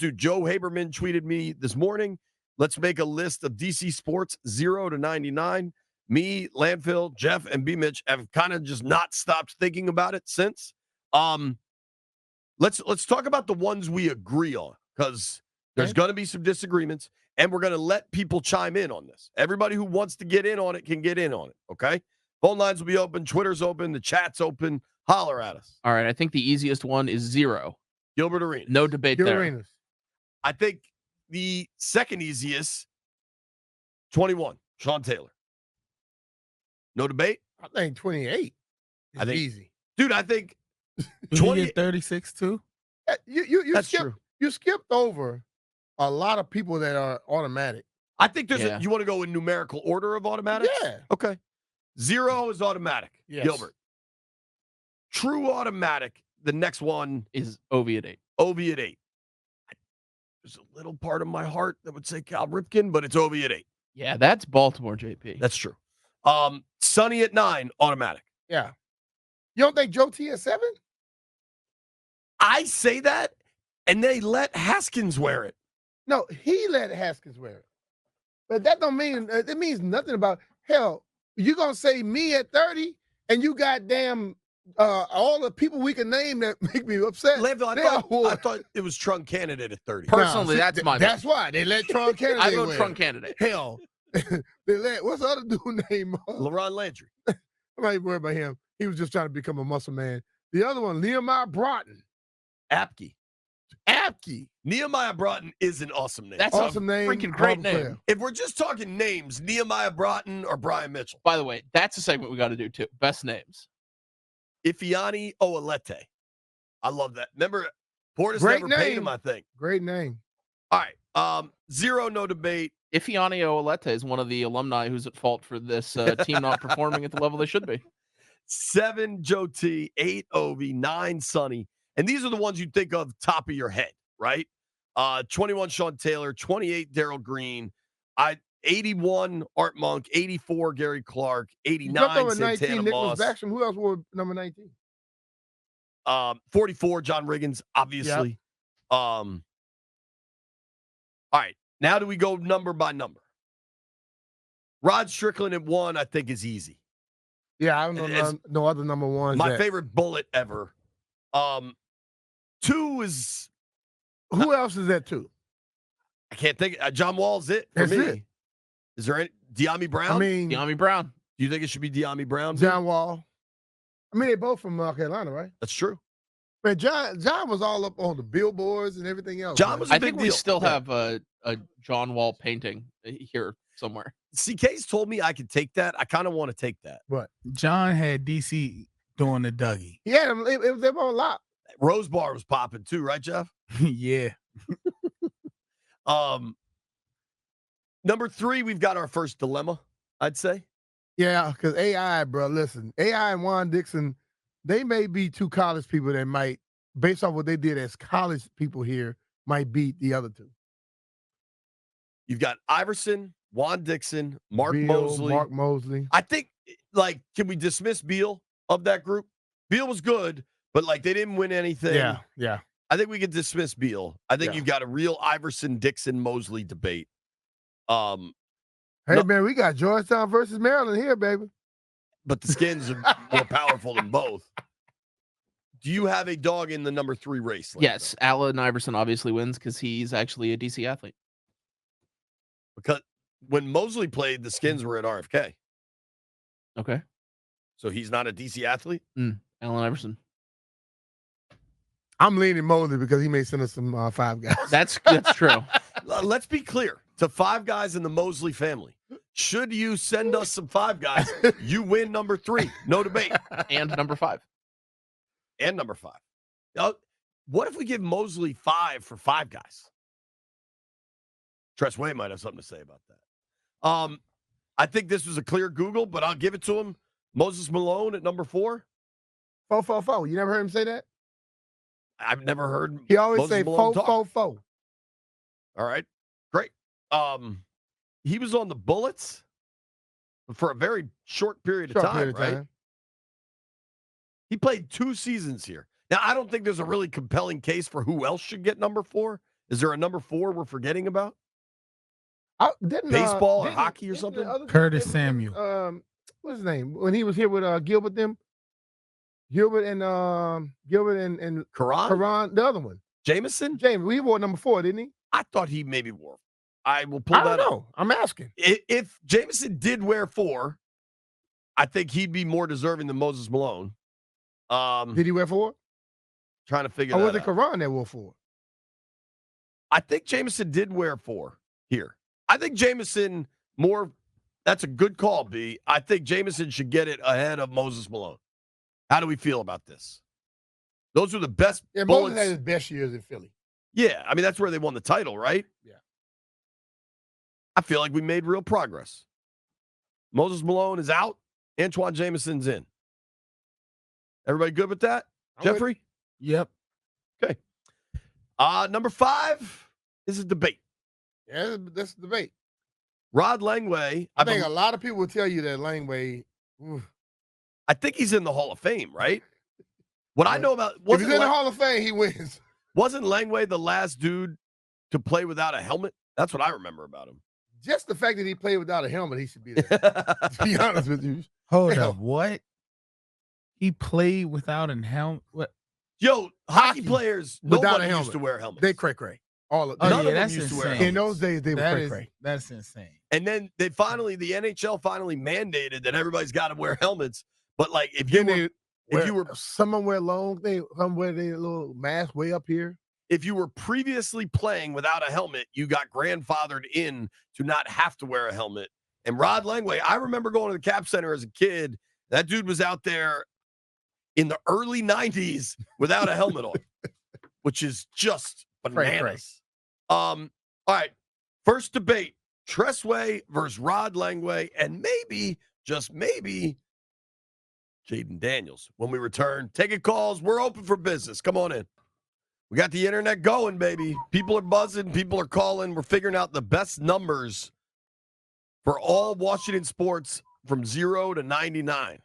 dude Joe Haberman tweeted me this morning. Let's make a list of DC sports 0 to 99. Me, Landfill, Jeff, and BMitch have kind of just not stopped thinking about it since. Let's talk about the ones we agree on, because there's going to be some disagreements, and we're going to let people chime in on this. Everybody who wants to get in on it can get in on it, okay? Phone lines will be open. Twitter's open. The chat's open. Holler at us. All right, I think the easiest one is 0. Gilbert Arenas. No debate Gilbert there. Arenas. I think the second easiest, 21, Sean Taylor. No debate? I think 28 is easy. Dude, I think 36 too. That's true. You skipped over a lot of people that are automatic. I think there's you want to go in numerical order of automatic? Yeah. Okay. 0 is automatic. Yes. Gilbert. True automatic. The next one is Ovi at 8. Ovi at 8. There's a little part of my heart that would say Cal Ripken, but it's Ovi at 8. Yeah, that's Baltimore, JP. That's true. Sonny at 9, automatic. Yeah. You don't think Joe T at 7? I say that, and they let Haskins wear it. No, he let Haskins wear it. But that don't mean, it means nothing about, hell, you going to say me at 30, and you goddamn all the people we can name that make me upset. I thought it was Trunk candidate at 30. Personally, that's my That's why they let Trunk candidate I go wear Trunk it. candidate. Hell, they let, what's the other dude name? LaRon Landry. I'm not even worried about him. He was just trying to become a muscle man. The other one, Nehemiah Broughton. Apke. Apke. Nehemiah Broughton is an awesome name. That's awesome a name. freaking great name. Player. If we're just talking names, Nehemiah Broughton or Brian Mitchell. By the way, that's a segment we got to do too. Best names. Ifeanyi Oolete. I love that. Remember, Portis Great never paid name. him, I think. Great name. All right. 0, no debate. Ifeanyi Oolete is one of the alumni who's at fault for this team not performing at the level they should be. 7, Joe T. 8, Ovi. 9, Sonny. And these are the ones you think of top of your head, right? 21, Sean Taylor. 28, Darryl Green. 81, Art Monk. 84, Gary Clark. 89, Santana Nicholas Moss. Backstrom. Who else wore number 19? 44, John Riggins, obviously. All right. Now do we go number by number? Rod Strickland at 1, I think, is easy. Yeah, I don't know no other number ones. My favorite bullet ever. 2 is... Who else is that 2? I can't think. John Wall's it for That's me. it. Is there any... De'Ami Brown? I mean... De'Ami Brown. Do you think it should be De'Ami Brown? John Wall. I mean, they both from North Carolina, right? That's true. Man, John was all up on the billboards and everything else. John was a I big think we deal. still have a John Wall painting here somewhere. CK's told me I could take that. I kind of want to take that. What? John had DC doing the Dougie. He had them. It was them on lock. Rose Bar was popping too, right, Jeff? Yeah. Number 3, we've got our first dilemma, I'd say. Yeah, because AI, bro, listen, AI and Juan Dixon, they may be 2 college people that might, based off what they did as college people here, might beat the other 2. You've got Iverson, Juan Dixon, Mark Beal, Mark Mosley. Mosley. I think, can we dismiss Beal of that group? Beal was good, but, they didn't win anything. Yeah. I think we could dismiss Beal. I think you've got a real Iverson, Dixon, Mosley debate. Hey, man, we got Georgetown versus Maryland here, baby. But the Skins are more powerful than both. Do you have a dog in the number 3 race? Yes, Allen Iverson obviously wins because he's actually a DC athlete. Because when Mosley played, the Skins were at RFK. Okay. So he's not a DC athlete? Allen Iverson. I'm leaning Mosley because he may send us some 5 guys. That's true. Let's be clear. To 5 guys in the Mosley family, should you send us some 5 guys, you win number 3. No debate. And number 5. And number 5. Now, what if we give Mosley 5 for 5 guys? Tress Way might have something to say about that. I think this was a clear Google, but I'll give it to him. Moses Malone at number 4. 4-4-4. You never heard him say that? I've never heard. He always Moses say Malone talk. 4-4-4. All right, great. He was on the Bullets for a very short period of time, right? He played 2 seasons here. Now, I don't think there's a really compelling case for who else should get number 4. Is there a number 4 we're forgetting about? Didn't, Baseball or didn't- hockey or didn't the something? other- Curtis didn't- Samuel. What's his name? When he was here with Gilbert them? Gilbert and Karan? Karan, the other one. Jameson? James, he wore number 4, didn't he? I thought he maybe wore. I will pull I that don't up. know. I'm asking. If Jameson did wear 4, I think he'd be more deserving than Moses Malone. Did he wear 4? Trying to figure Or that was it out. Karan that wore 4? I think Jameson did wear 4 here. I think Jameson more. That's a good call, B. I think Jameson should get it ahead of Moses Malone. How do we feel about this? Those were the best Yeah, bullets. Moses had his best years in Philly. Yeah, I mean, that's where they won the title, right? Yeah. I feel like we made real progress. Moses Malone is out. Antoine Jameson's in. Everybody good with that? Jeffrey? Yep. Okay. Number 5 is a debate. Yeah, that's the debate. Rod Langway. I think a lot of people will tell you that Langway. I think he's in the Hall of Fame, right? What I know about If he's in the Hall of Fame, he wins. Wasn't Langway the last dude to play without a helmet? That's what I remember about him. Just the fact that he played without a helmet, he should be there. To be honest with you. Hold up. What? He played without a helmet? What? Yo, hockey players, without nobody a helmet. used to wear helmets. They cray. All of Oh, None of yeah, them that's used to wear insane. In those days, they were cray. That's insane. And then the NHL finally mandated that everybody's got to wear helmets. But like, if you were someone wear long, some wear their little mask way up here. If you were previously playing without a helmet, you got grandfathered in to not have to wear a helmet. And Rod Langway, I remember going to the Cap Center as a kid. That dude was out there in the early 90s without a helmet on, which is just bananas. All right. First debate, Tressway versus Rod Langway, and maybe, just maybe, Jaden Daniels. When we return, taking calls. We're open for business. Come on in. We got the internet going, baby. People are buzzing. People are calling. We're figuring out the best numbers for all Washington sports from 0 to 99.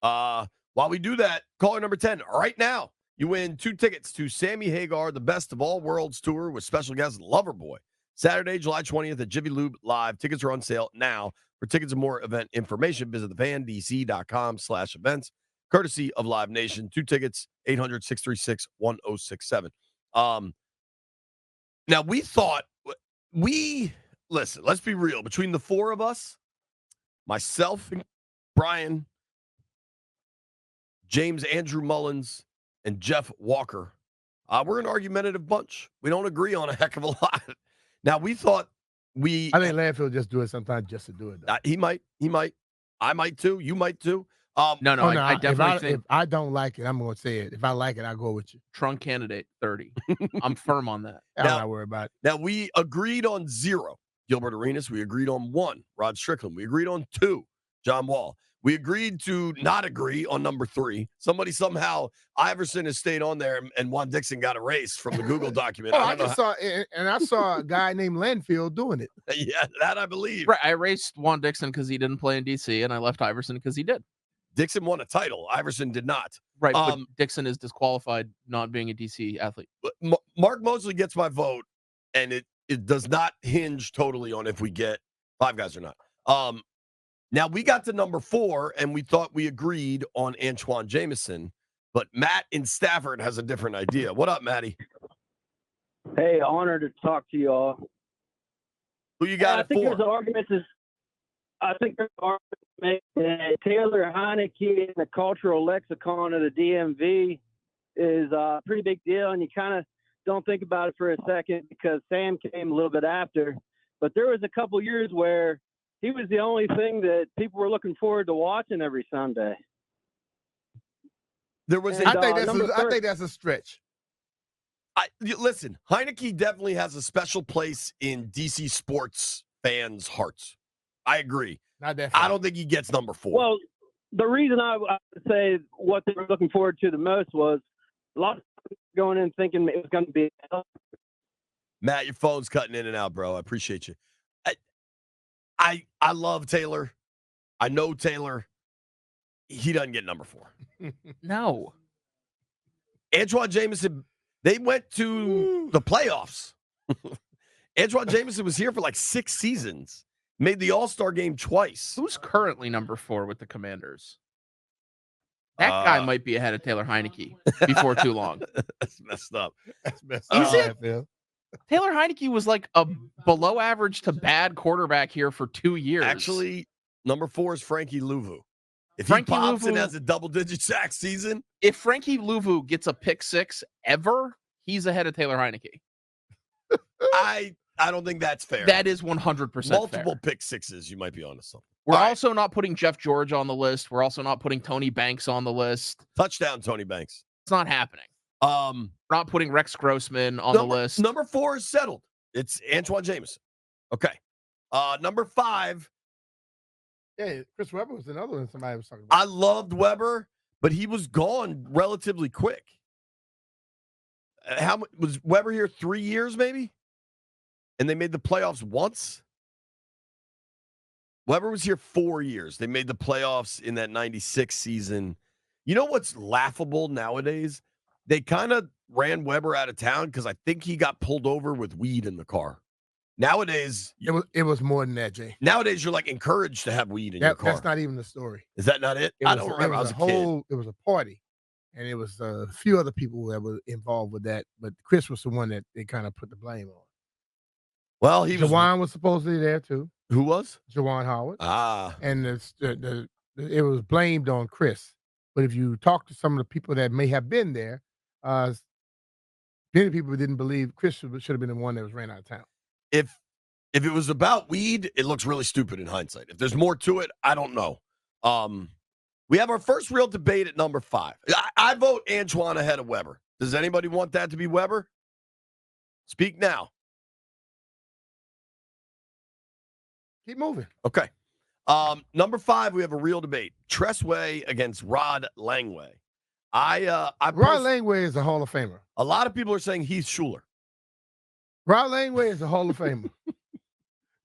While we do that, caller number 10 right now. You win 2 tickets to Sammy Hagar, the Best of All Worlds tour with special guest Loverboy. Saturday, July 20th at Jiffy Lube Live. Tickets are on sale now. For tickets and more event information, visit thefandc.com/events. Courtesy of Live Nation. 2 tickets, 800-636-1067. Now, we thought, listen, let's be real. Between the 4 of us, myself and Brian, James Andrew Mullins, and Jeff Walker, we're an argumentative bunch. We don't agree on a heck of a lot. Now, we thought I think Landfill just do it sometimes just to do it. He might. I might too. You might too. I definitely think. If I don't like it, I'm going to say it. If I like it, I'll go with you. Trunk candidate 30. I'm firm on that. I'm not worried about it. Now, we agreed on 0, Gilbert Arenas. We agreed on 1, Rod Strickland. We agreed on 2, John Wall. We agreed to not agree on number 3. Somebody somehow, Iverson has stayed on there, and Juan Dixon got erased from the Google document. I saw a guy named Landfill doing it. Yeah, that I believe. Right, I erased Juan Dixon because he didn't play in DC, and I left Iverson because he did. Dixon won a title. Iverson did not. Right, but Dixon is disqualified not being a DC athlete. Mark Mosley gets my vote, and it does not hinge totally on if we get 5 guys or not. Now, we got to number 4, and we thought we agreed on Antoine Jameson, but Matt in Stafford has a different idea. What up, Matty? Hey, honored to talk to you all. Who you got it for? I think there's arguments to make that Taylor Heineke in the cultural lexicon of the DMV is a pretty big deal, and you kind of don't think about it for a second because Sam came a little bit after. But there was a couple years where he was the only thing that people were looking forward to watching every Sunday. There was. I think that's a stretch. Listen, Heineke definitely has a special place in DC sports fans' hearts. I agree. Not that I don't think he gets number 4. Well, the reason I would say what they were looking forward to the most was a lot of people going in thinking it was going to be. Matt, your phone's cutting in and out, bro. I appreciate you. I love Taylor. I know Taylor. He doesn't get number 4. No. Antoine Jameson, they went to the playoffs Antoine Jameson was here for like 6 seasons. Made the All-Star game twice. Who's currently number 4 with the Commanders? That guy might be ahead of Taylor Heineke before too long. That's messed up. That's messed Is up. it? Phil. Taylor Heineke was like a below average to bad quarterback here for 2 years. Actually, number 4 is Frankie Louvu. If Frankie he pops and Louvu- has a double-digit sack season, if Frankie Louvu gets a pick 6 ever, he's ahead of Taylor Heineke. I don't think that's fair. That is 100% multiple fair. pick 6s. You might be onto something. We're All right. also not putting Jeff George on the list. We're also not putting Tony Banks on the list. Touchdown, Tony Banks. It's not happening. We're not putting Rex Grossman on the list. Number 4 is settled. It's Antoine Jameson. Okay. Number 5. Yeah, Chris Webber was another one somebody was talking about. I loved Weber, but he was gone relatively quick. How much was Weber here? 3 years, maybe? And they made the playoffs once? Weber was here 4 years. They made the playoffs in that 96 season. You know what's laughable nowadays? They kind of ran Weber out of town because I think he got pulled over with weed in the car. Nowadays, It was more than that, Jay. nowadays you're like encouraged to have weed in your car. That's not even the story. Is that not it? I don't remember. I was a kid. It was a party, and it was a few other people that were involved with that. But Chris was the one that they kind of put the blame on. Well, he was. Jawan was supposedly there too. Who was? Jawan Howard. Ah. And it was blamed on Chris. But if you talk to some of the people that may have been there, many people didn't believe Chris should have been the one that was ran out of town. If it was about weed, it looks really stupid in hindsight. If there's more to it, I don't know. We have our first real debate at number 5. I vote Antoine ahead of Weber. Does anybody want that to be Weber? Speak now. Keep moving. Okay. Number 5, we have a real debate. Tressway against Rod Langway. Rod Langway is a Hall of Famer. A lot of people are saying Heath Schuler. Rod Langway is a Hall of Famer.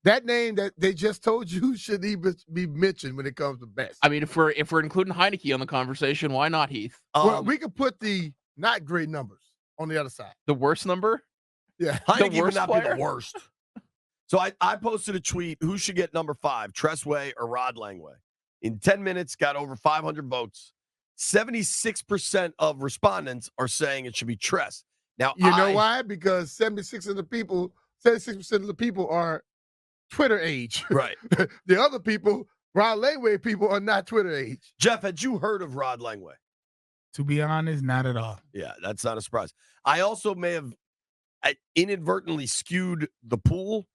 That name that they just told you should even be mentioned when it comes to best. I mean, if we're including Heineke on the conversation, why not Heath? Well, we could put the not great numbers on the other side. The worst number? Yeah. Heineke would worst not be player? the worst. So I posted a tweet, who should get number 5, Tressway or Rod Langway? In 10 minutes, got over 500 votes. 76% of respondents are saying it should be Tress. Now, You know why? Because 76% of the people are Twitter age. Right. The other people, Rod Langway people, are not Twitter age. Jeff, had you heard of Rod Langway? To be honest, not at all. Yeah, that's not a surprise. I also may have inadvertently skewed the poll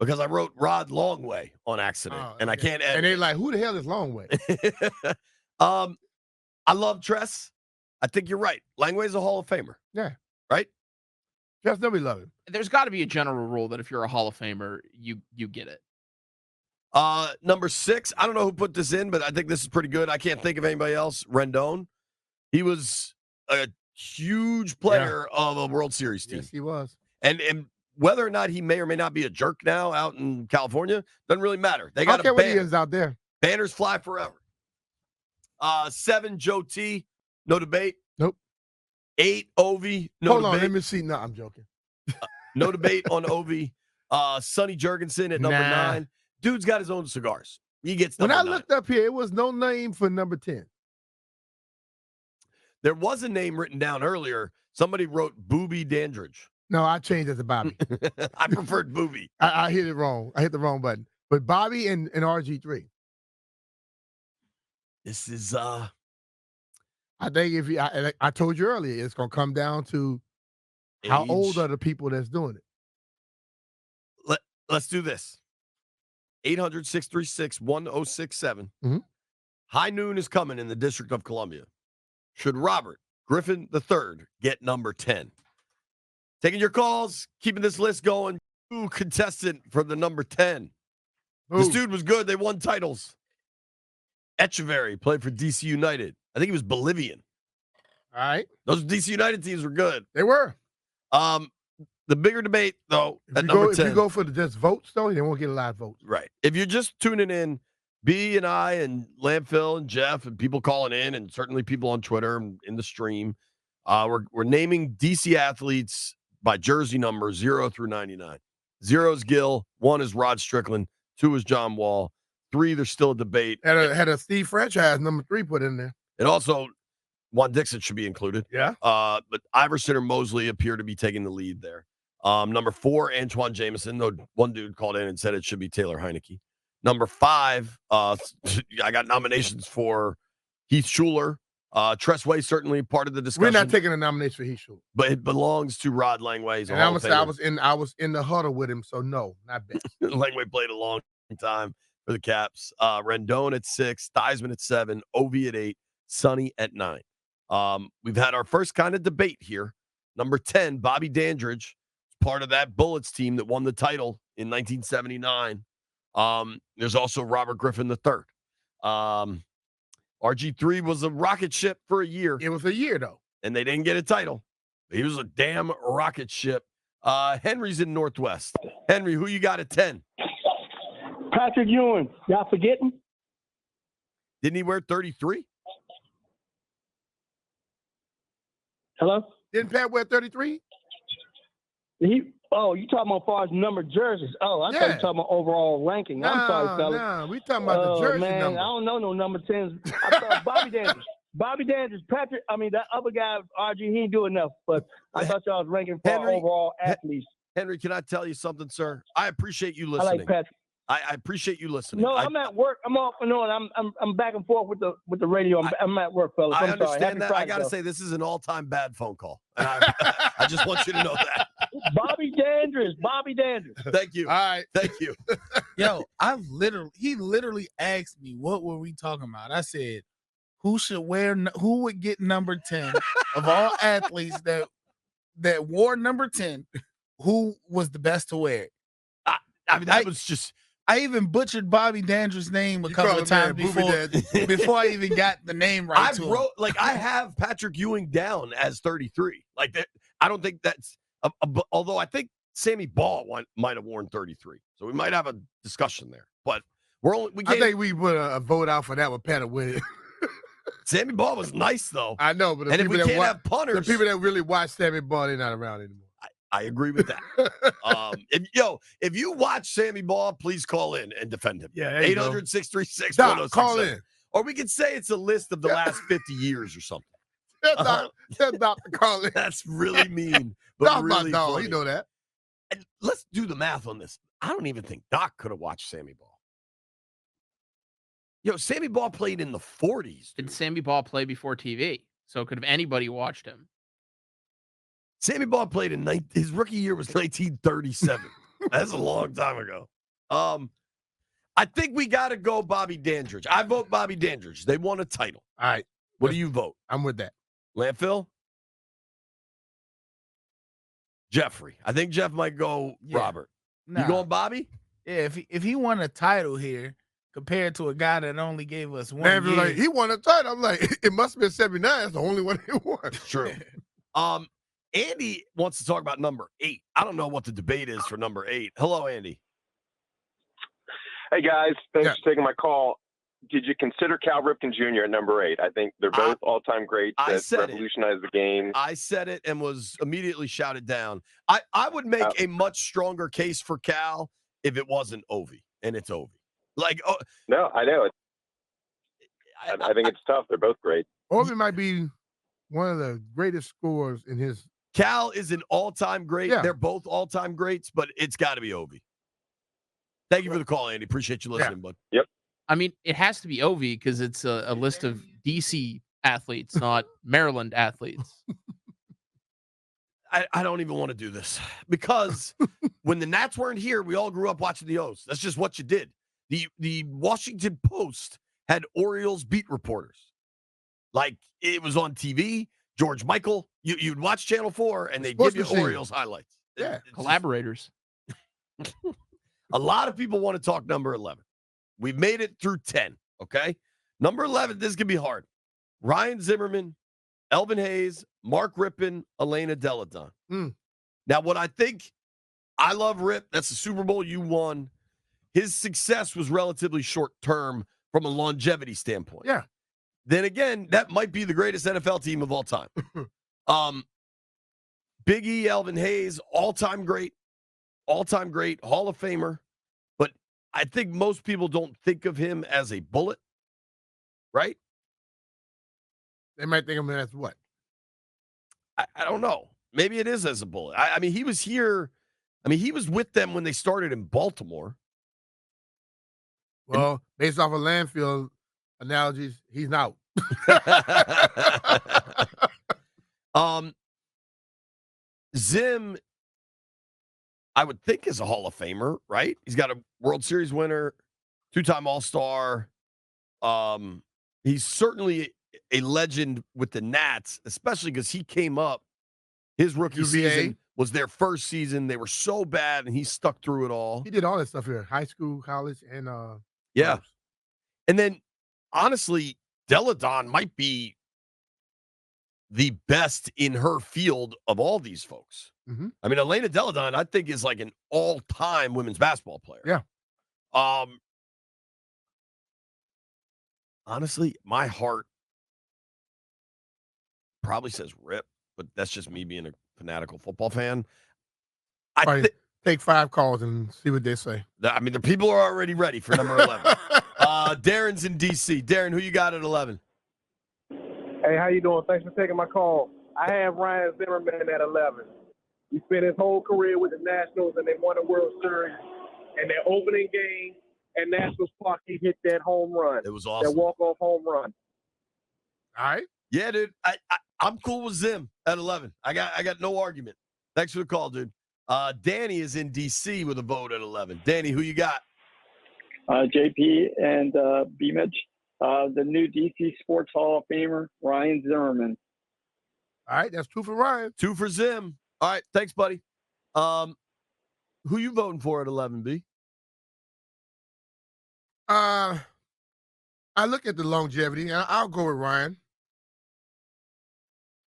because I wrote Rod Longway on accident, and I can't edit. And they're like, who the hell is Longway? I love Tress. I think you're right. Langway's a Hall of Famer. Yeah. Right? Just nobody love him. There's got to be a general rule that if you're a Hall of Famer, you get it. Number 6, I don't know who put this in, but I think this is pretty good. I can't think of anybody else. Rendon. He was a huge player of a World Series team. Yes, he was. And whether or not he may or may not be a jerk now out in California, doesn't really matter. They I got don't care a what he banner. is out there. Banners fly forever. 7, Joe T. No debate. Nope. 8, Ovi. No Hold on, debate. let me see. No, I'm joking. No debate on Ovi. Sonny Jurgensen at number 9. Dude's got his own cigars. He gets When number I 9. looked up here, it was no name for number 10. There was a name written down earlier. Somebody wrote Booby Dandridge. No, I changed it to Bobby. I preferred Booby. I hit it wrong. I hit the wrong button. But Bobby and RG3. This is I think if I told you earlier, it's gonna come down to how age. old are the people that's doing it. Let's do this. 800-636-1067. Mhm. High noon is coming in the District of Columbia. Should Robert Griffin III get number 10? Taking your calls, keeping this list going. Ooh, contestant for the number 10. This Who? dude was good. They won titles. Echeverry played for DC United. I think he was Bolivian. All right. Those DC United teams were good. They were. The bigger debate, though, If at you, number go, 10. if you go for the just votes, though, they won't get a lot of votes. Right. If you're just tuning in, B and I and Landfill and Jeff and people calling in, and certainly people on Twitter and in the stream, we're naming DC athletes by jersey number 0 through 99. 0 is Gill, 1 is Rod Strickland, 2 is John Wall, 3 there's still a debate. Had a Steve franchise number 3 put in there. It also Juan Dixon should be included. Yeah. But Iverson or Mosley appear to be taking the lead there. Number 4, Antoine Jameson. Though one dude called in and said it should be Taylor Heineke. Number 5, I got nominations for Heath Schuler. Tressway certainly part of the discussion. We're not taking a nomination for Heath Schuler. But it belongs to Rod Langway. And I was in the huddle with him, so no, not bad. Langway played a long time for the Caps. Rendon at 6, Theismann at 7, Ovi at 8, Sonny at 9. We've had our first kind of debate here. Number 10, Bobby Dandridge, part of that Bullets team that won the title in 1979. There's also Robert Griffin III. RG3 was a rocket ship for a year. It was a year, though. And they didn't get a title. He was a damn rocket ship. Henry's in Northwest. Henry, who you got at 10? Patrick Ewing. Y'all forgetting? Didn't he wear 33? Hello? Didn't Pat wear 33? You talking about as far as number of jerseys. Oh, I thought you were talking about overall ranking. I'm sorry, fellas. No, we talking about the jersey man, number. I don't know no number 10s. I thought Bobby Dandridge. Bobby Dandridge, Patrick, that other guy, RG, he didn't do enough. But I thought y'all was ranking for overall athletes. Henry, can I tell you something, sir? I appreciate you listening. I like Patrick. I appreciate you listening. No, I'm at work. I'm off and on. I'm back and forth with the radio. I'm at work, fellas. I I'm understand sorry. that. I got to say, this is an all-time bad phone call. And I just want you to know that. Bobby Dandridge. Thank you. All right. Thank you. Yo, he literally asked me, what were we talking about? I said, who would get number 10 of all athletes that wore number 10, who was the best to wear it? I mean, that was just... I even butchered Bobby Dandridge's name a couple of times before I even got the name right. I have Patrick Ewing down as 33. Like that, I don't think that's. Although I think Sammy Ball might have worn 33, so we might have a discussion there. But I think we put a vote out for that with Pat winning. Sammy Ball was nice though. I know, but if we can't have punters, the people that really watch Sammy Ball, they're not around anymore. I agree with that. If you watch Sammy Ball, please call in and defend him. Yeah, 800-636-1067. Call in. Or we could say it's a list of the last 50 years or something. Tell Doc to call in. That's really mean, but really funny. You know that. And let's do the math on this. I don't even think Doc could have watched Sammy Ball. Sammy Ball played in the 40s. Did Sammy Ball play before TV? So could have anybody watched him? Sammy Ball played his rookie year was 1937. That's a long time ago. I think we got to go Bobby Dandridge. I vote Bobby Dandridge. They won a title. All right. What do you vote? I'm with that. Landfill? Jeffrey. I think Jeff might go Robert. Nah. You going Bobby? Yeah, if he won a title here compared to a guy that only gave us one Man, year. like, he won a title. I'm like, it must have been 79. That's the only one he won. True. Andy wants to talk about number 8. I don't know what the debate is for number 8. Hello, Andy. Hey, guys. Thanks for taking my call. Did you consider Cal Ripken Jr. at number 8? I think they're both all-time greats that revolutionized the game. I said it and was immediately shouted down. I would make a much stronger case for Cal if it wasn't Ovi, and it's Ovi. No, I know. I think it's tough. They're both great. Ovi might be one of the greatest scorers in his. Cal is an all-time great. Yeah. They're both all-time greats, but it's got to be Ovi. Thank you for the call, Andy. Appreciate you listening, bud. Yep. I mean, it has to be Ovi because it's a list of DC athletes, not Maryland athletes. I don't even want to do this because when the Nats weren't here, we all grew up watching the O's. That's just what you did. The Washington Post had Orioles beat reporters. Like, it was on TV. George Michael, you'd watch Channel 4, and they'd give you Orioles highlights. Yeah, collaborators. A lot of people want to talk number 11. We've made it through 10, okay? Number 11, this could be hard. Ryan Zimmerman, Elvin Hayes, Mark Rippon, Elena Deladon. Now, what I think, I love Rip. That's the Super Bowl you won. His success was relatively short-term from a longevity standpoint. Yeah. Then again, that might be the greatest NFL team of all time. Big E, Elvin Hayes, all-time great, Hall of Famer. But I think most people don't think of him as a bullet, right? They might think of him as what? I don't know. Maybe it is as a bullet. I mean, he was here. I mean, he was with them when they started in Baltimore. Well, based off of landfill analogies, he's out. Zim, I would think, is a Hall of Famer, right? He's got a World Series winner, 2-time All-Star. He's certainly a legend with the Nats, especially because he came up. His rookie season was their first season. They were so bad, and he stuck through it all. He did all that stuff here, high school, college, and yeah. And then, honestly, Deladon might be the best in her field of all these folks. Mm-hmm. I mean, Elena Deladon, I think, is like an all-time women's basketball player. Yeah. Honestly, my heart probably says rip, but that's just me being a fanatical football fan. Take 5 calls and see what they say. I mean, the people are already ready for number 11. Darren's in D.C. Darren, who you got at 11? Hey, how you doing? Thanks for taking my call. I have Ryan Zimmerman at 11. He spent his whole career with the Nationals, and they won a World Series. And their opening game at Nationals Park, he hit that home run. It was awesome. That walk-off home run. All right. Yeah, dude. I'm cool with Zim at 11. I got no argument. Thanks for the call, dude. Danny is in D.C. with a vote at 11. Danny, who you got? JP and BMitch. The new DC Sports Hall of Famer, Ryan Zimmerman. All right, that's 2 for Ryan. 2 for Zim. All right, thanks, buddy. Who you voting for at 11, B? I look at the longevity, and I'll go with Ryan.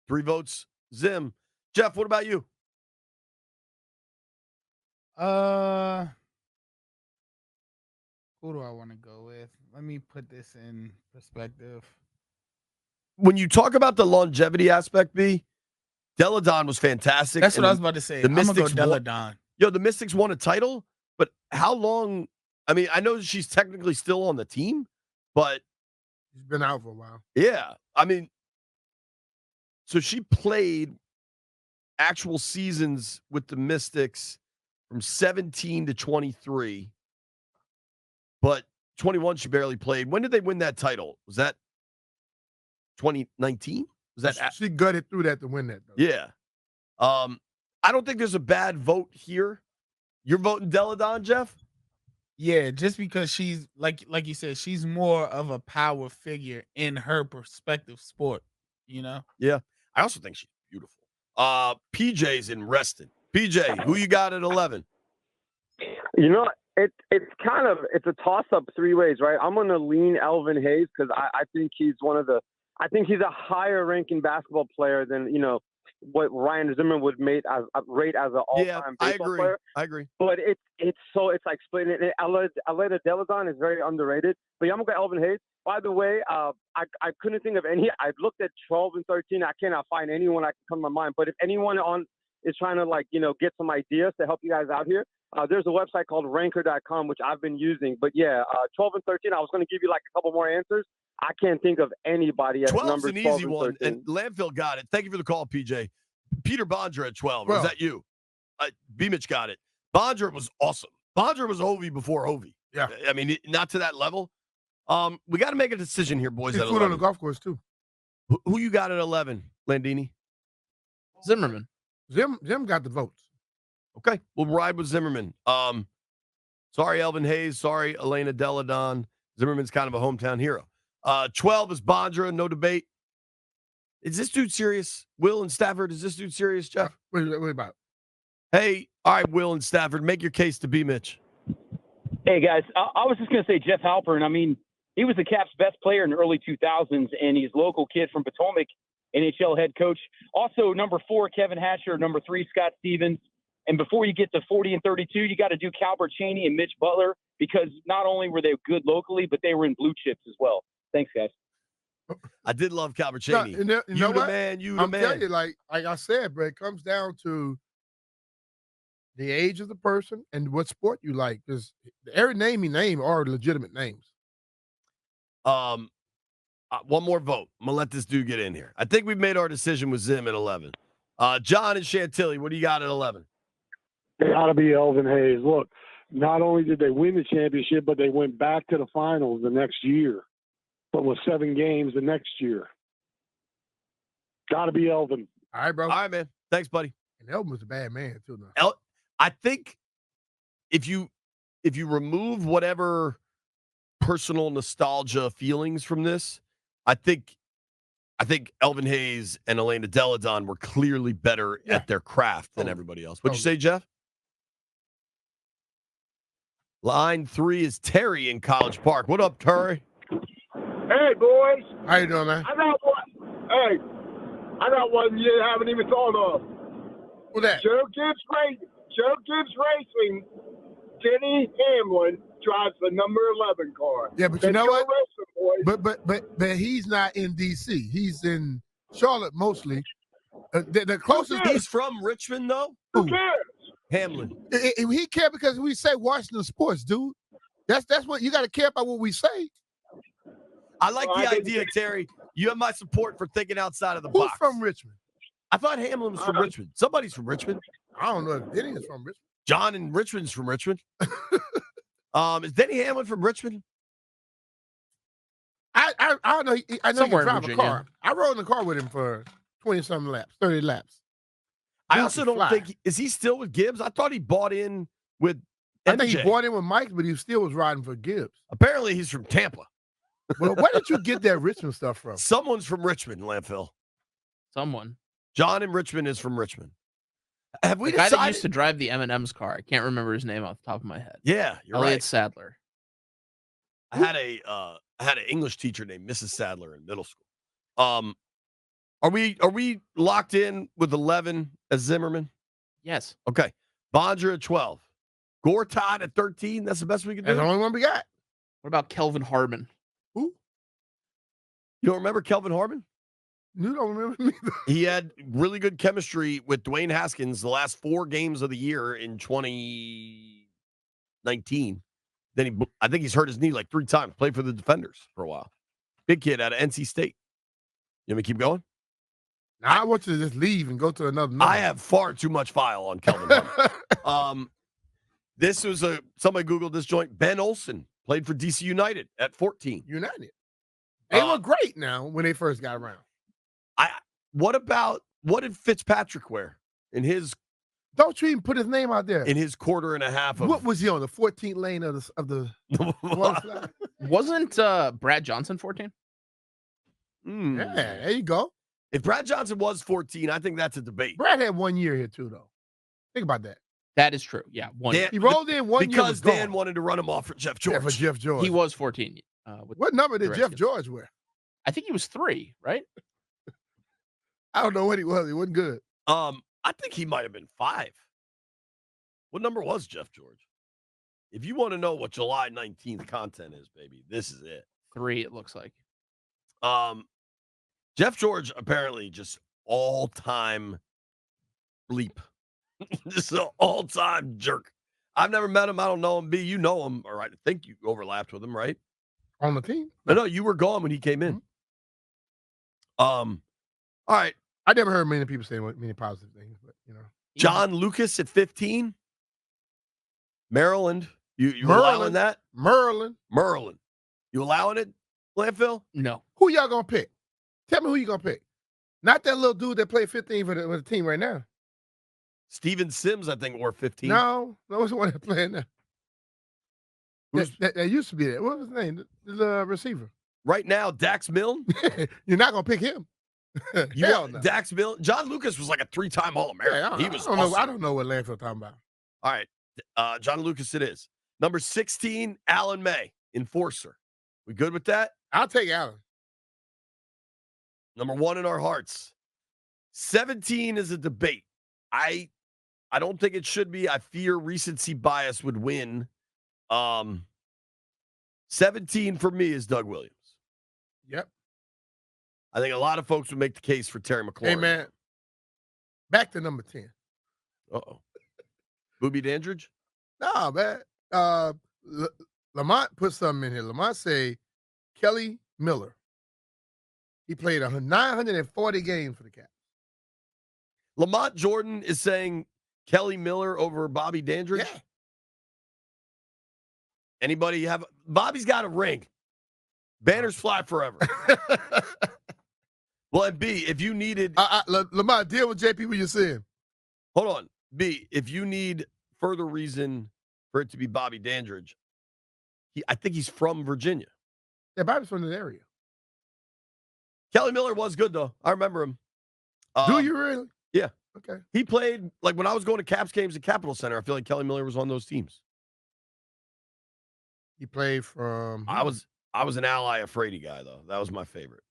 3 votes, Zim. Jeff, what about you? Who do I want to go with? Let me put this in perspective. When you talk about the longevity aspect, B, Deladon was fantastic. That's what I was about to say. I'm going to go Deladon. The Mystics won a title, but how long? I mean, I know she's technically still on the team, but she's been out for a while. Yeah. I mean, so she played actual seasons with the Mystics from 17 to 23, but 21 she barely played. When did they win that title? Was that 2019? Was that she gutted through that to win that, though. Yeah. I don't think there's a bad vote here. You're voting Deladon, Jeff? Yeah, just because she's like you said, she's more of a power figure in her perspective sport, you know? Yeah. I also think she's beautiful. PJ's in Reston. PJ, who you got at 11? You know, it's a toss up 3 ways, right? I'm gonna lean Elvin Hayes because I think he's I think he's a higher ranking basketball player than, you know, what Ryan Zimmerman would rate as an all-time baseball player. I agree. But it's like splitting it. Elena Deladon is very underrated. But yeah, I'm gonna go Elvin Hayes. By the way, I couldn't think of any. I looked at 12 and 13. I cannot find anyone that can come to my mind. But if anyone is trying to get some ideas to help you guys out here, there's a website called ranker.com, which I've been using. But yeah, 12 and 13, I was going to give you like a couple more answers. I can't think of anybody at number 12 an easy and one, 13. and Landfill got it. Thank you for the call, PJ. Peter Bondra at 12. Or is that you? B-Mitch got it. Bondra was awesome. Bondra was Hovey before Hovey. Yeah. I mean, not to that level. We got to make a decision here, boys. He's at food 11. on the golf course, too. Who you got at 11, Landini? Zimmerman. Zim got the votes. Okay, we'll ride with Zimmerman. Sorry, Elvin Hayes. Sorry, Elena Deladon. Zimmerman's kind of a hometown hero. 12 is Bondra, no debate. Is this dude serious? Will and Stafford, is this dude serious, Jeff? What about? Hey, all right, Will and Stafford, make your case to BMitch. Hey, guys, I was just going to say Jeff Halpern. I mean, he was the Caps' best player in the early 2000s, and he's a local kid from Potomac, NHL head coach. Also, number 4, Kevin Hatcher. Number 3, Scott Stevens. And before you get to 40 and 32, you got to do Calbert Cheney and Mitch Butler, because not only were they good locally, but they were in blue chips as well. Thanks, guys. I did love Calvert Cheney. No, you know the what? man, you the I'm man. telling you, like I said, bro, it comes down to the age of the person and what sport you like. Because every name he named are legitimate names. One more vote. I'm gonna let this dude get in here. I think we've made our decision with Zim at 11. John and Chantilly, what do you got at 11? It ought to be Elvin Hayes. Look, not only did they win the championship, but they went back to the finals the next year, but with 7 games the next year. Got to be Elvin. All right, bro. All right, man. Thanks, buddy. And Elvin was a bad man too. Now. I think if you remove whatever personal nostalgia feelings from this, I think Elvin Hayes and Elena Deladon were clearly better at their craft than everybody else. What'd you say, Jeff? Line 3 is Terry in College Park. What up, Terry? Hey, boys. How you doing, man? I got one you haven't even thought of. Who that? Joe Gibbs Racing. Denny Hamlin drives the number 11 car. Yeah, but you know what? But he's not in D.C. He's in Charlotte mostly. The closest he's from Richmond, though. Who cares? Hamlin. He cares because we say Washington sports, dude. That's what you got to care about what we say. I like the idea, Terry. You have my support for thinking outside of the Who's box. from Richmond? I thought Hamlin was from Richmond. Somebody's from Richmond. I don't know if Denny is from Richmond. John in Richmond's from Richmond. Is Denny Hamlin from Richmond? I don't know. I know Somewhere he can in drive a Virginia. car. I rode in the car with him for 20-something laps, 30 laps. I also don't think is he still with Gibbs? I thought he bought in with MJ. I think he bought in with Mike, but he still was riding for Gibbs. Apparently, he's from Tampa. Well, where did you get that Richmond stuff from? Someone's from Richmond, Landfill. Someone. John in Richmond is from Richmond. Have we The guy decided? that used to drive the M&M's car. I can't remember his name off the top of my head. Yeah, you're Elliot right. Sadler. I had an English teacher named Mrs. Sadler in middle school. Are we locked in with 11 as Zimmerman? Yes. Okay. Bondra at 12. Gortat at 13. That's the best we can do. That's the only one we got. What about Kelvin Harmon? Who? You don't remember Kelvin Harmon? You don't remember me? He had really good chemistry with Dwayne Haskins the last 4 games of the year in 2019. Then I think he's hurt his knee like 3 times. Played for the Defenders for a while. Big kid out of NC State. You want me to keep going? Now I want you to just leave and go to another number. I have far too much file on Kelvin Harmon. This was somebody Googled this joint. Ben Olsen played for DC United at 14. United. They were great now when they first got around. What did Fitzpatrick wear in his? Don't you even put his name out there. In his quarter and a half of what was he on the 14th lane of the Wasn't Brad Johnson 14? Yeah, there you go. If Brad Johnson was 14, I think that's a debate. Brad had 1 year here too, though. Think about that. That is true. Yeah, 1 year. He rolled in 1 year because Dan wanted to run him off for Jeff George. Yeah, for Jeff George. He was 14. What number did Jeff George wear? I think he was 3, right? I don't know what he was. He wasn't good. I think he might have been 5. What number was Jeff George? If you want to know what July 19th content is, baby, this is it. 3, it looks like. Jeff George apparently just all-time bleep. Just an all-time jerk. I've never met him. I don't know him. B, you know him. All right. I think you overlapped with him, right? On the team? No, you were gone when he came in. All right. I never heard many people say many positive things, but you know. John Lucas at 15. Maryland. You allowing that? Maryland. You allowing it, Landfill? No. Who y'all gonna pick? Tell me who you gonna pick. Not that little dude that played 15 for the team right now. Steven Sims, I think, wore 15. No, it's the one that's playing now. That used to be there. What was his name? The receiver. Right now, Dax Milne. You're not gonna pick him. Hell no. Dax Milne. John Lucas was like a 3-time All-American. He was awesome. I don't know what Landfill talking about. All right. John Lucas it is. Number 16, Alan May, enforcer. We good with that? I'll take Alan. Number 1 in our hearts. 17 is a debate. I don't think it should be. I fear recency bias would win. 17 for me is Doug Williams. Yep. I think a lot of folks would make the case for Terry McLaurin. Hey, man. Back to number 10. Uh-oh. Booby Dandridge? Nah, man. Lamont put something in here. Lamont say Kelly Miller. He played 940 games for the Caps. Lamont Jordan is saying Kelly Miller over Bobby Dandridge? Yeah. Anybody have – Bobby's got a ring. Banners fly forever. Well, and B, if you needed – Lamont, deal with JP what you're saying. Hold on. B, if you need further reason for it to be Bobby Dandridge, I think he's from Virginia. Yeah, Bobby's from the area. Kelly Miller was good, though. I remember him. Do you really? Yeah. Okay. He played, like, when I was going to Caps games at Capitol Center, I feel like Kelly Miller was on those teams. He played from... I was an Ally Afraidy guy, though. That was my favorite.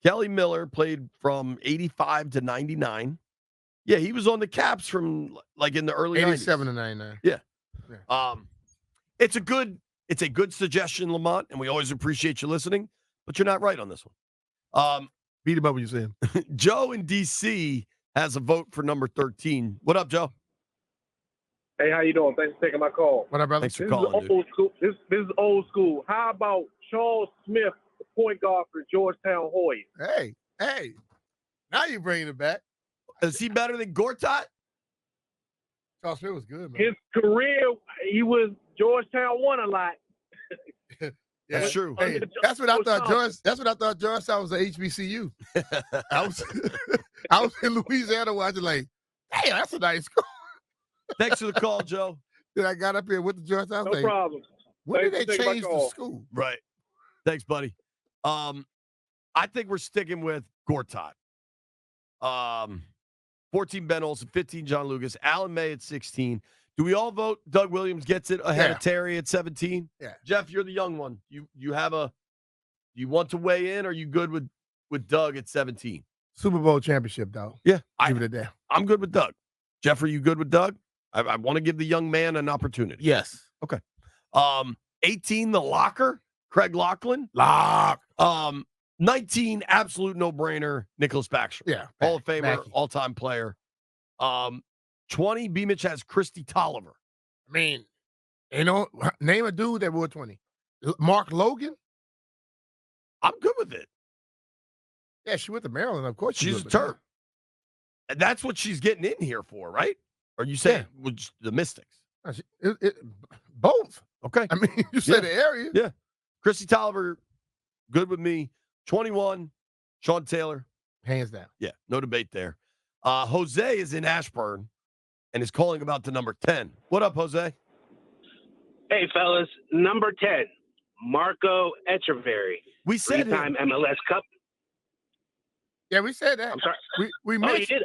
Kelly Miller played from 85 to 99. Yeah, he was on the Caps from, like, in the early 87 90s. to 99. Yeah. It's a good suggestion, Lamont, and we always appreciate you listening, but you're not right on this one. Beat him up what you're saying. Joe in D.C. has a vote for number 13. What up, Joe? Hey, how you doing? Thanks for taking my call. What up, brother? Thanks for calling, dude. Old school. This is old school. How about Charles Smith, the point guard for Georgetown Hoyas? Hey. Now you're bringing it back. Is he better than Gortat? Charles Smith was good, man. His career, Georgetown won a lot. Yeah, that's true. Hey, that's what I thought. Georgetown was a HBCU. I was in Louisiana watching like, hey, that's a nice school. Thanks for the call, Joe. Then I got up here with the Georgetown. No problem. When Thanks did they for taking my change the call. school? Right. Thanks, buddy. I think we're sticking with Gortat. 14 Ben Olsen, 15 John Lucas, Alan May at 16. Do we all vote Doug Williams gets it ahead of Terry at 17? Yeah. Jeff, you're the young one. You want to weigh in? Or are you good with Doug at 17? Super Bowl championship, dog. Yeah. Give it a damn. I'm good with Doug. Jeff, are you good with Doug? I want to give the young man an opportunity. Yes. Okay. 18, the locker, Craig Laughlin. 19, absolute no-brainer, Nicholas Backstrom. Yeah. Hall of Famer, Mackie. all-time player. 20, BMitch has Christy Tolliver. I mean, name a dude that wore 20. Mark Logan? I'm good with it. Yeah, she went to Maryland, of course. She's a Terp. And that's what she's getting in here for, right? Or you say the Mystics? Both. Okay. I mean, you said the area. Yeah. Christy Tolliver, good with me. 21, Sean Taylor. Hands down. Yeah, no debate there. Jose is in Ashburn and is calling about the number 10. What up, Jose? Hey, fellas. Number 10, Marco Echeverry. We said three-time MLS Cup. Yeah, we said that. I'm sorry. We mentioned,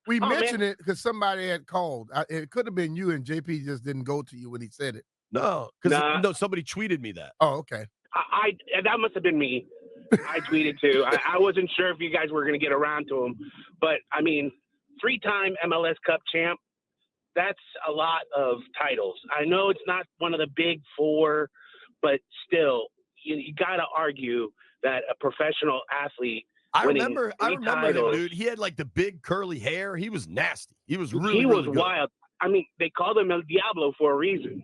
we mentioned it because somebody had called. It could have been you, and JP just didn't go to you when he said it. No, because somebody tweeted me that. Oh, okay. I that must have been me. I tweeted too. I wasn't sure if you guys were going to get around to him, but I mean, 3-time MLS Cup champ. That's a lot of titles. I know it's not one of the big four, but still, you got to argue that a professional athlete. I remember titles, him, dude. He had like the big curly hair. He was nasty. He was really, he was really good. wild. I mean, they called him El Diablo for a reason.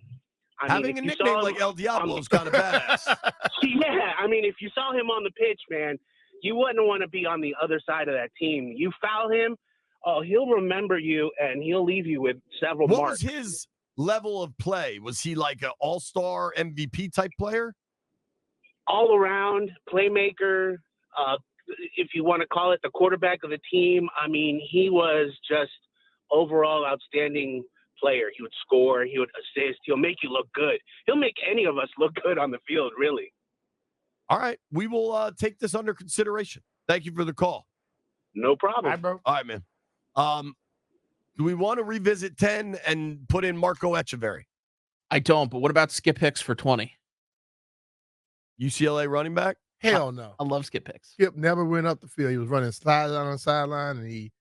Having a nickname like El Diablo is kind of badass. Yeah, I mean, if you saw him on the pitch, man, you wouldn't want to be on the other side of that team. You foul him, he'll remember you, and he'll leave you with several marks. What was his level of play? Was he like an all-star MVP type player? All-around playmaker, if you want to call it the quarterback of the team. I mean, he was just overall outstanding player. He would score, he would assist, he'll make you look good. He'll make any of us look good on the field, really. All right. We will take this under consideration. Thank you for the call. No problem. All right, bro. All right, man. Do we want to revisit 10 and put in Marco Echeverry? I don't, but what about Skip Hicks for 20? UCLA running back? Hell no. I love Skip Hicks. Skip never went up the field. He was running sideline on sideline, and he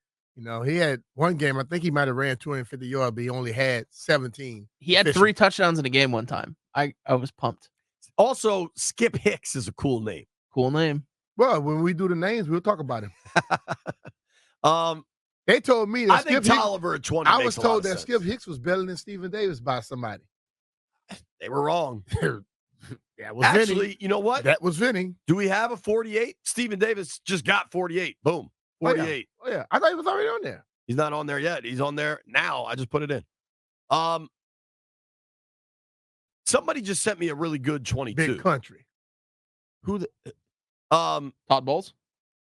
had one game. I think he might have ran 250 yards, but he only had 17. He had 3 touchdowns in a game one time. I was pumped. Also, Skip Hicks is a cool name. Cool name. Well, when we do the names, we'll talk about him. Um, They told me that I think Tolliver at 20 I makes was a lot told of that sense. Skip Hicks was better than Stephen Davis by somebody. They were wrong. That was Actually, Vinny. you know what? That was Vinny. Do we have a 48? Stephen Davis just got 48. Boom. 48. Oh, yeah. I thought he was already on there. He's not on there yet. He's on there now. I just put it in. Somebody just sent me a really good 22. Big country. Who the Todd Bowles?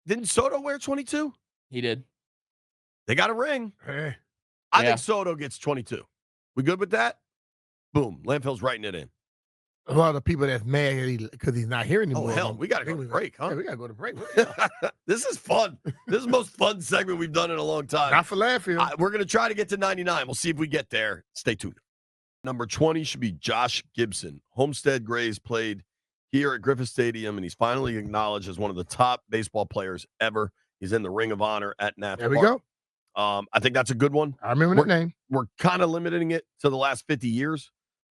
Didn't Soto wear 22? He did. They got a ring. Hey. I think Soto gets 22. We good with that? Boom. Landfill's writing it in. A lot of people that's mad because he's not here anymore. Oh, hell. We got to go to break, huh? Yeah, we got to go to break. This is fun. This is the most fun segment we've done in a long time. Not for Landfill. We're going to try to get to 99. We'll see if we get there. Stay tuned. Number 20 should be Josh Gibson. Homestead Grays played here at Griffith Stadium, and he's finally acknowledged as one of the top baseball players ever. He's in the Ring of Honor at Nats There we Park. go. I think that's a good one. I remember that name. We're kind of limiting it to the last 50 years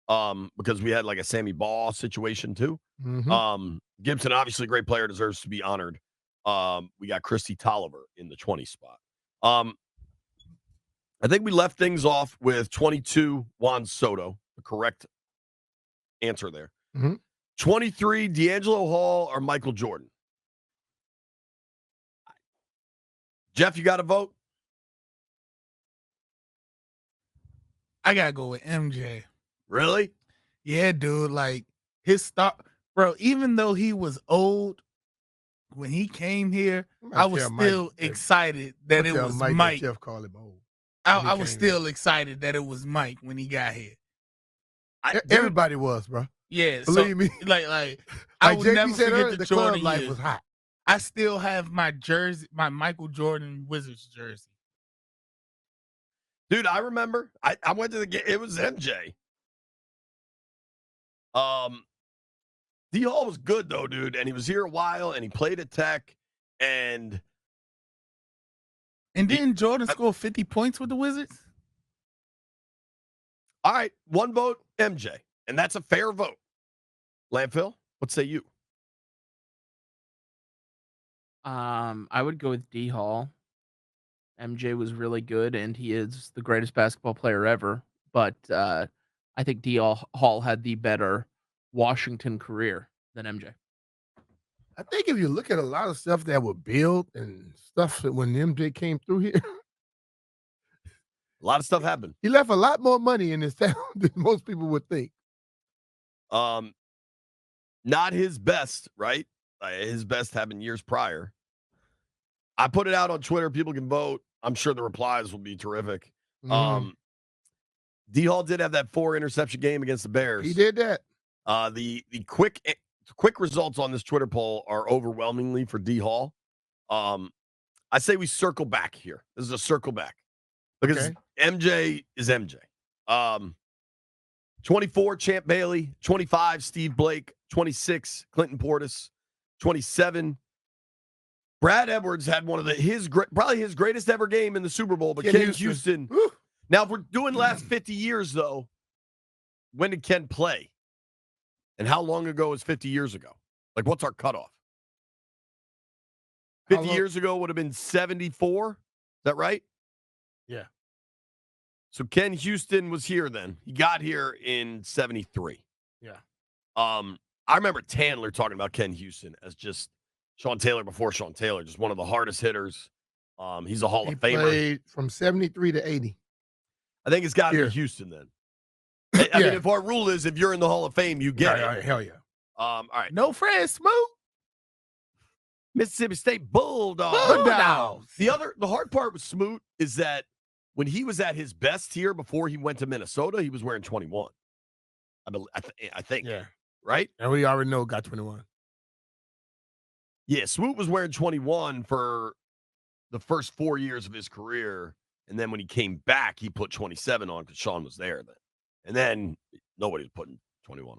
because we had like a Sammy Baugh situation too. Mm-hmm. Gibson, obviously a great player, deserves to be honored. We got Christy Tolliver in the 20 spot. I think we left things off with 22 Juan Soto, the correct answer there. Mm-hmm. 23 D'Angelo Hall or Michael Jordan. Jeff, you got to vote? I got to go with MJ. Really? Yeah, dude. Like, his start, bro, even though he was old, when he came here, I was still excited that it was Mike. Jeff called him old. I was still excited that it was Mike when he got here. Everybody was, bro. Yeah, believe me. Like I would JP never said forget earlier, the the club Jordan life years. was hot. I still have my jersey, my Michael Jordan Wizards jersey. Dude, I remember. I went to the game. It was MJ. D Hall was good though, dude, and he was here a while, and he played at Tech, and didn't Jordan score 50 points with the Wizards? All right, one vote, MJ, and that's a fair vote. Landfill, what say you? I would go with D Hall. MJ was really good, and he is the greatest basketball player ever. But I think D Hall had the better Washington career than MJ. I think if you look at a lot of stuff that were built and stuff that when MJ came through here, a lot of stuff happened. He left a lot more money in this town than most people would think. Not his best, right? His best happened years prior. I put it out on Twitter. People can vote. I'm sure the replies will be terrific. D Hall did have that 4 interception game against the Bears. He did that. The quick results on this Twitter poll are overwhelmingly for D Hall. I say we circle back here. This is a circle back because MJ is MJ. 24 Champ Bailey, 25 Steve Blake, 26 Clinton Portis, 27 Brad Edwards had one of probably his greatest ever game in the Super Bowl, but Ken Houston. Now, if we're doing last 50 years, though, when did Ken play? And how long ago is 50 years ago? Like, what's our cutoff? 50 years ago would have been 74. Is that right? Yeah. So Ken Houston was here then. He got here in 73. Yeah. I remember Tandler talking about Ken Houston as just Sean Taylor before Sean Taylor, just one of the hardest hitters. He's a Hall of Famer. He played from 73 to 80. I think it's got to be Houston then. I mean, if our rule is if you're in the Hall of Fame, you get it. Hell yeah. All right. No Fred Smoot. Mississippi State Bulldogs. Bulldogs. The hard part with Smoot is that when he was at his best here before he went to Minnesota, he was wearing 21. I think. Yeah. Right? And we already know got 21. Yeah, Smoot was wearing 21 for the first 4 years of his career. And then when he came back, he put 27 on because Sean was there then. And then nobody was putting 21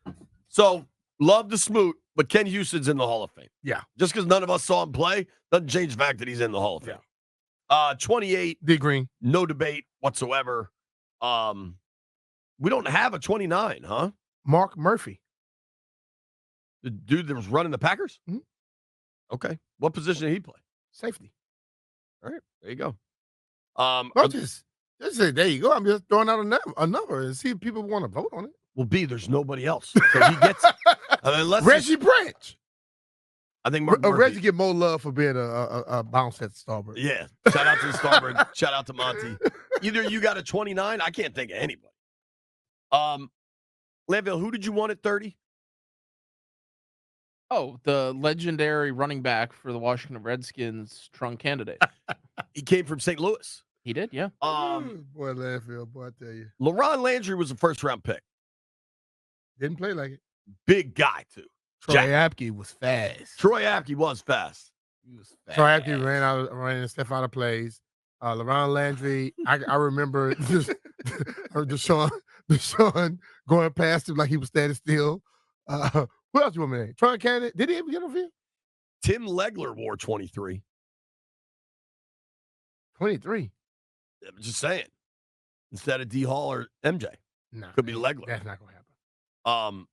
on. So, love the Smoot, but Ken Houston's in the Hall of Fame. Yeah. Just because none of us saw him play doesn't change the fact that he's in the Hall of Fame. 28. D Green. No debate whatsoever. We don't have a 29, huh? Mark Murphy. The dude that was running the Packers? Mm-hmm. Okay. What position did he play? Safety. All right. There you go. Just say, there you go. I'm just throwing out a number and see if people want to vote on it. Well, B, there's nobody else. So he gets it. Reggie Branch. I think Mark Reggie get more love for being a bounce at starboard. Yeah. Shout out to the starboard. Shout out to Monty. Either you got a 29. I can't think of anybody. Landville, who did you want at 30? Oh, the legendary running back for the Washington Redskins, Trung candidate. He came from St. Louis. He did, yeah. Boy, Landfill, boy, I tell you. LaRon Landry was a first-round pick. Didn't play like it. Big guy, too. Troy Apke was fast. Troy Apke was fast. He was fast. Troy Apke ran stuff out of plays. LaRon Landry, I remember Deshaun going past him like he was standing still. Who else you want me to name? Tron Candidate. Did he ever get on field? Tim Legler wore 23. 23? I'm just saying. Instead of D. Hall or MJ. No. Could be Legler. That's not going to happen.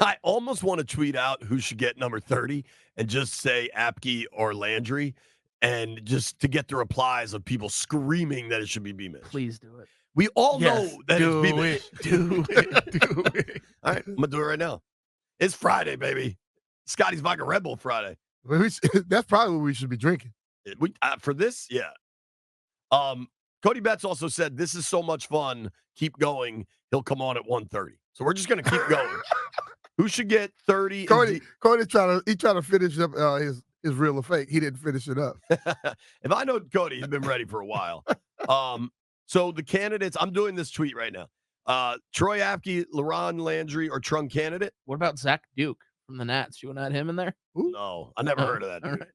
I almost want to tweet out who should get number 30 and just say Apke or Landry, and just to get the replies of people screaming that it should be BMitch. Please do it. We all know that it's BMitch. Do it. All right, I'm going to do it right now. It's Friday, baby. Scotty's Vodka Red Bull Friday. That's probably what we should be drinking. For this, yeah. Cody Betts also said, this is so much fun. Keep going. He'll come on at 1:30. So we're just going to keep going. Who should get 30? Cody tried to finish up his real or fake. He didn't finish it up. If I know Cody, he's been ready for a while. So the candidates, I'm doing this tweet right now. Troy Apke, LaRon Landry, or Trung candidate. What about Zach Duke from the Nats? You want to add him in there? Ooh. No, I never heard of that dude.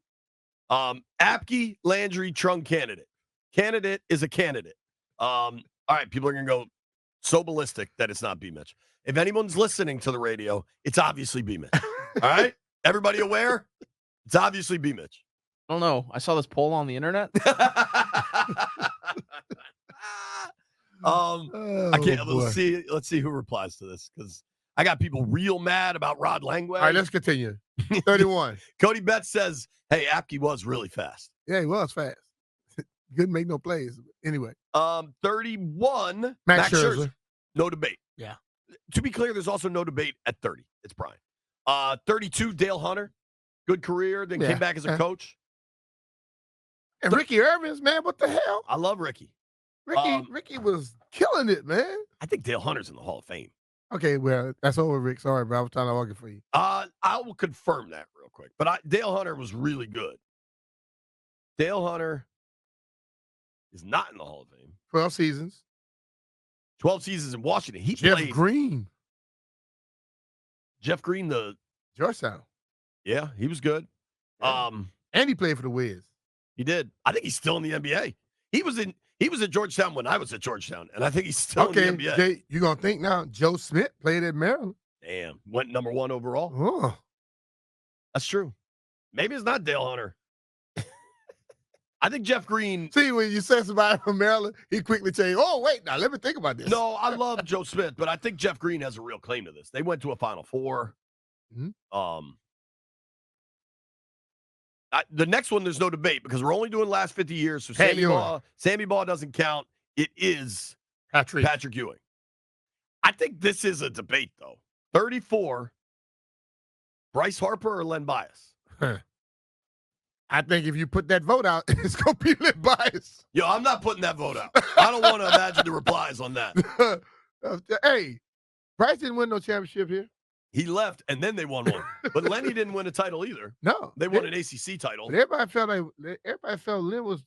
Right. Apke, Landry, Trung candidate. Candidate is a candidate. All right, people are going to go so ballistic that it's not BMitch. If anyone's listening to the radio, it's obviously BMitch. All right? Everybody aware? It's obviously BMitch. I don't know. I saw this poll on the internet. I can't. Let's see who replies to this, because I got people real mad about Rod Langway. All right, let's continue. 31. Cody Betts says, hey, Apke was really fast. Yeah, he was fast. Couldn't make no plays. Anyway. 31. Max Scherzer. No debate. Yeah. To be clear, there's also no debate at 30. It's Brian. 32, Dale Hunter. Good career, then came back as a coach. And Ricky Irvins, man, what the hell? I love Ricky. Ricky was killing it, man. I think Dale Hunter's in the Hall of Fame. Okay, well, that's over, Rick. Sorry, bro. I was trying to argue for you. I will confirm that real quick. But Dale Hunter was really good. Dale Hunter is not in the Hall of Fame. 12 seasons. 12 seasons in Washington. He Jeff played. Green. Jeff Green, the Georgetown. Yeah, he was good. Yeah. And he played for the Wiz. He did. I think he's still in the NBA. He was at Georgetown when I was at Georgetown, and I think he's still in the NBA. You're going to think now, Joe Smith played at Maryland. Damn. Went number 1 overall. Oh. That's true. Maybe it's not Dale Hunter. I think Jeff Green. See, when you say somebody from Maryland, he quickly changed. Oh, wait, now let me think about this. No, I love Joe Smith, but I think Jeff Green has a real claim to this. They went to a Final Four. Mm-hmm. The next one, there's no debate because we're only doing last 50 years. So Sammy Baugh doesn't count. It is Patrick Ewing. I think this is a debate, though. 34, Bryce Harper or Len Bias? I think if you put that vote out, it's going to be Len Bias. Yo, I'm not putting that vote out. I don't want to imagine the replies on that. Hey, Bryce didn't win no championship here. He left, and then they won one. But Lenny didn't win a title either. No. They won an ACC title. But everybody felt Len was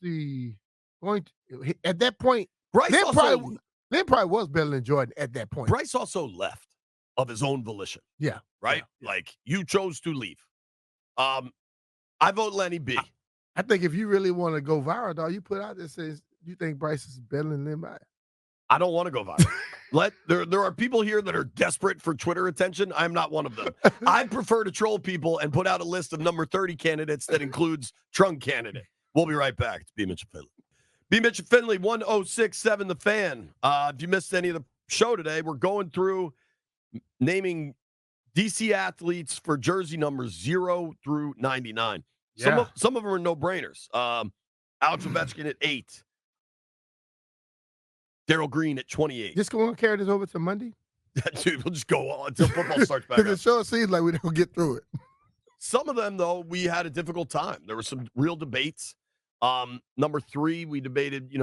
at that point. Len probably was better than Jordan at that point. Bryce also left of his own volition. Yeah. Right? Yeah. Like, you chose to leave. I vote Lenny B. I think if you really want to go viral, dog, you put out that says you think Bryce is better than Len Bias. I don't want to go viral. There are people here that are desperate for Twitter attention. I'm not one of them. I'd prefer to troll people and put out a list of number 30 candidates that includes Trung candidate. We'll be right back. It's BMitch and Finlay. BMitch and Finlay, 1067 The Fan. If you missed any of the show today, we're going through naming DC athletes for jersey numbers 0 through 99. Yeah. Some of them are no-brainers. Alex Ovechkin at 8. Darryl Green at 28. Just going to carry this over to Monday? Dude, we'll just go on until football starts back up. Because it sure seems like we don't get through it. Some of them, though, we had a difficult time. There were some real debates. Number 3, we debated,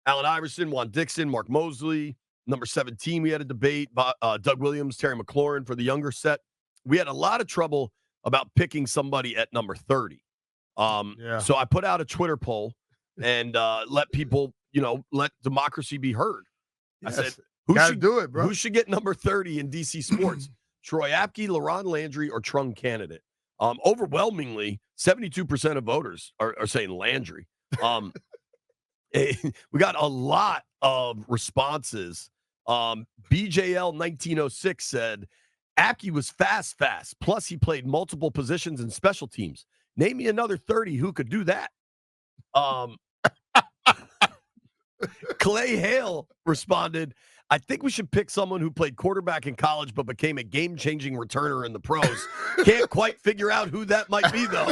Allen Iverson, Juan Dixon, Mark Mosley. Number 17, we had a debate. Doug Williams, Terry McLaurin for the younger set. We had a lot of trouble about picking somebody at number 30. So I put out a Twitter poll and let people, let democracy be heard. Yes. I said, who should get number 30 in DC sports? Troy Apke, LaRon Landry, or Trung candidate? Overwhelmingly, 72% of voters are saying Landry. We got a lot of responses. BJL 1906 said, Apke was fast. Plus, he played multiple positions in special teams. Name me another 30 who could do that. Clay Hale responded, I think we should pick someone who played quarterback in college but became a game-changing returner in the pros. Can't quite figure out who that might be, though.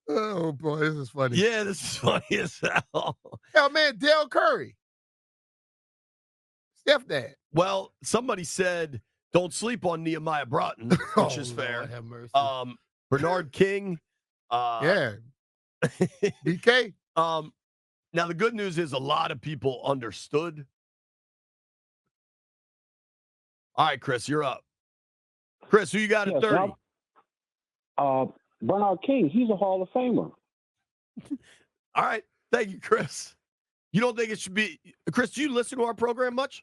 Oh, boy, this is funny. Yeah, this is funny as hell. Hell, man, Dale Curry. Steph Dad. Well, somebody said, don't sleep on Nehemiah Broughton, which is fair. Lord have mercy. Bernard King. Yeah. BK. Now, the good news is a lot of people understood. All right, Chris, you're up. Chris, who you got at 30? Bernard King, he's a Hall of Famer. All right. Thank you, Chris. You don't think it should be – Chris, do you listen to our program much?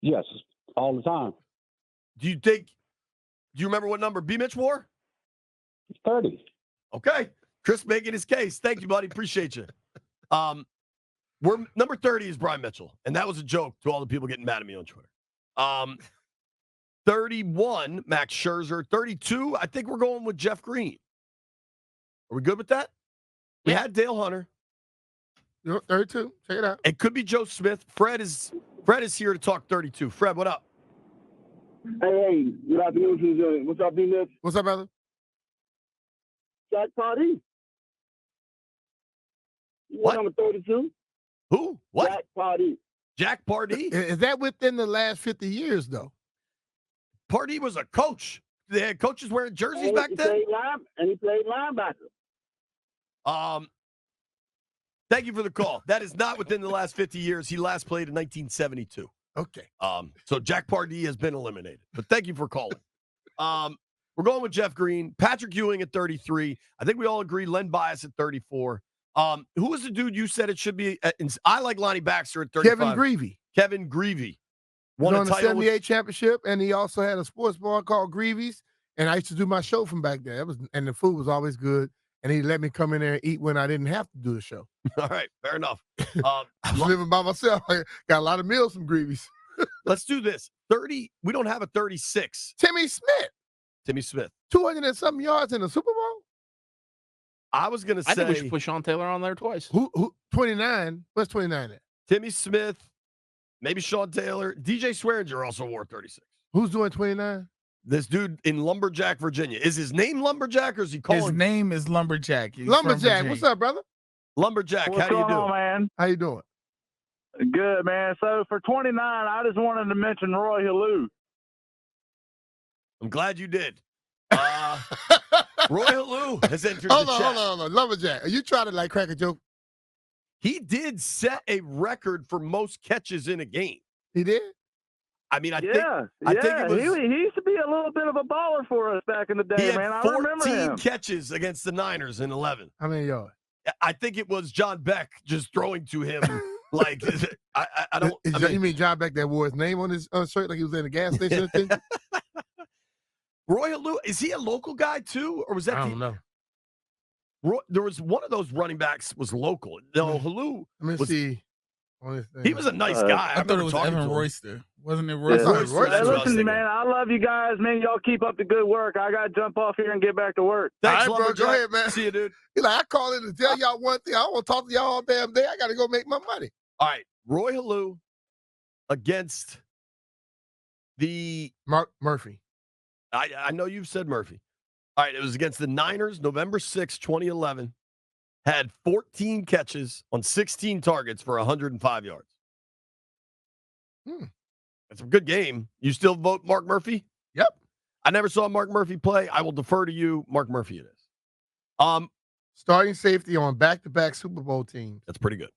Yes, all the time. Do you remember what number BMitch wore? 30. Okay. Chris making his case. Thank you, buddy. Appreciate you. We're number 30 is Brian Mitchell, and that was a joke to all the people getting mad at me on Twitter. 31, Max Scherzer. 32, I think we're going with Jeff Green. Are we good with that? We had Dale Hunter. 32. Check it out. It could be Joe Smith. Fred is here to talk 32. Fred, what up? Hey, good afternoon. What's up, B-Mitch? What's up, brother? Jack Pardee. What? Number 32. Who? What? Jack Pardee. Jack Pardee? Is that within the last 50 years, though? Pardee was a coach. They had coaches wearing jerseys back then? He played linebacker. Thank you for the call. That is not within the last 50 years. He last played in 1972. Okay. So Jack Pardee has been eliminated. But thank you for calling. We're going with Jeff Green. Patrick Ewing at 33. I think we all agree Len Bias at 34. Who was the dude you said it should be? I like Lonnie Baxter at 35. Kevin Greavy. Won a 78 championship, and he also had a sports bar called Greavy's. And I used to do my show from back there. And the food was always good. And he let me come in there and eat when I didn't have to do the show. All right, fair enough. I was living by myself. I got a lot of meals from Greavy's. Let's do this. 30. We don't have a 36. Timmy Smith. 200 and something yards in the Super Bowl? I was going to say. I think we should put Sean Taylor on there twice. Who 29? What's 29 at? Timmy Smith, maybe Sean Taylor. DJ Swearinger also wore 36. Who's doing 29? This dude in Lumberjack, Virginia. Is his name Lumberjack or is he calling? His name is Lumberjack. He's Lumberjack. What's up, brother? Lumberjack, how do you do? Man? How you doing? Good, man. So for 29, I just wanted to mention Roy Halou. I'm glad you did. Roy Halou has entered hold the chat. Hold on. Lumberjack, are you trying to crack a joke? He did set a record for most catches in a game. He did? I mean, I think it was, he used to be a little bit of a baller for us back in the day, he had man. I remember 14 him. catches against the Niners in 11. How many yards? I think it was John Beck just throwing to him like I don't. You mean John Beck that wore his name on his shirt like he was in a gas station? Roy Halou, is he a local guy too, or was that? I don't know. There was one of those running backs was local. No, Halou. Let me see. He was a nice guy. I thought it was Evan Royster. Wasn't it Yeah. Royster? Hey, listen, man, I love you guys, man. Y'all keep up the good work. I got to jump off here and get back to work. Thanks, all right, bro. Go ahead, man. See you, dude. He's like, I call in to tell y'all one thing. I don't want to talk to y'all all damn day. I got to go make my money. All right. Roy Halou against the Mark Murphy. I know you've said Murphy. All right, it was against the Niners, November 6, 2011. Had 14 catches on 16 targets for 105 yards. That's a good game. You still vote Mark Murphy? Yep. I never saw Mark Murphy play. I will defer to you. Mark Murphy it is. Starting safety on back-to-back Super Bowl teams. That's pretty good.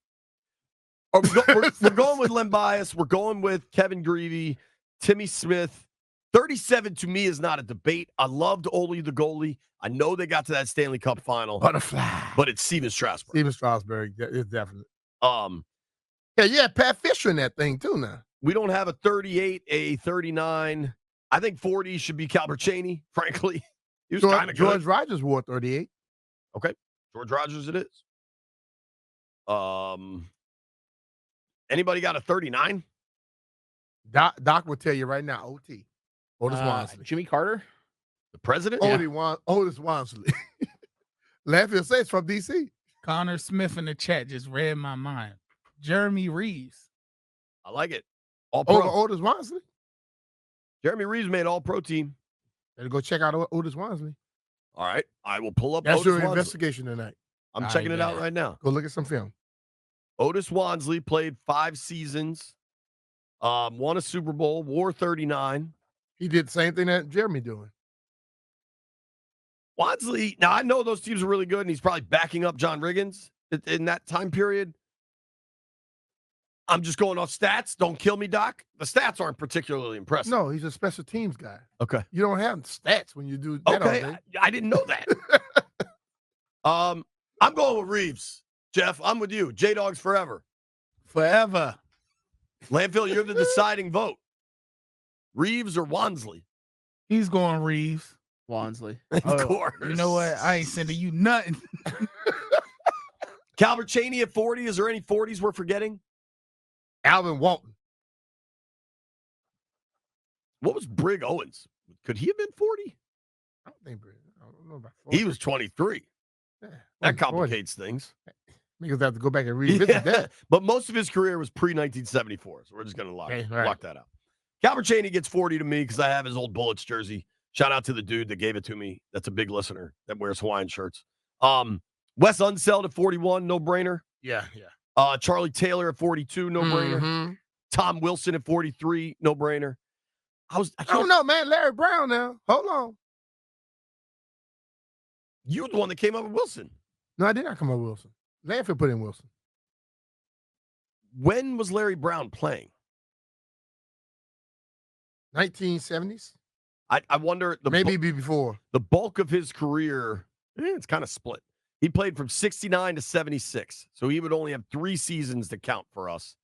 We're going with Len Bias. We're going with Kevin Greavy, Timmy Smith. 37 to me is not a debate. I loved Ole the goalie. I know they got to that Stanley Cup final. Butterfly. But it's Steven Strasburg. Steven Strasburg, it's definitely. Yeah, Pat Fisher in that thing too now. We don't have a 38, a 39. I think 40 should be Calbert Cheney, frankly. He was kind of good. George Rogers wore 38. Okay. George Rogers it is. Anybody got a 39? Doc will tell you right now, OT. Otis Wansley. Jimmy Carter? The president? Otis Wansley. Landfill says from D.C. Connor Smith in the chat just read my mind. Jeremy Reeves. I like it. All pro. Over Otis Wansley? Jeremy Reeves made all-pro team. Better go check out Otis Wansley. All right. I will pull up That's Otis your Wansley. investigation tonight. I'm checking it out right now. Go look at some film. Otis Wansley played 5 seasons, won a Super Bowl, wore 39. He did the same thing that Jeremy doing. Wansley, now I know those teams are really good, and he's probably backing up John Riggins in that time period. I'm just going off stats. Don't kill me, Doc. The stats aren't particularly impressive. No, he's a special teams guy. Okay. You don't have stats when you do that. Okay, I didn't know that. I'm going with Reeves. Jeff, I'm with you. J-Dogs forever. Forever. Landfill, you're the deciding vote. Reeves or Wansley? He's going Reeves. Wansley. Of course. You know what? I ain't sending you nothing. Calbert Cheney at 40. Is there any 40s we're forgetting? Alvin Walton. What was Brig Owens? Could he have been 40? I don't know about 40. He was 23. Yeah, that complicates things. Niggas have to go back and revisit that. But most of his career was pre-1974, so we're just going to lock that out. Calbert Cheney gets 40 to me because I have his old Bullets jersey. Shout out to the dude that gave it to me. That's a big listener that wears Hawaiian shirts. Wes Unseld at 41, no-brainer. Yeah. Charlie Taylor at 42, no-brainer. Mm-hmm. Tom Wilson at 43, no-brainer. I don't know, man. Larry Brown now. Hold on. You were the one that came up with Wilson. No, I did not come up with Wilson. Landfill put in Wilson. When was Larry Brown playing? 1970s. I wonder. Maybe before. The bulk of his career, it's kind of split. He played from 69 to 76. So he would only have 3 seasons to count for us.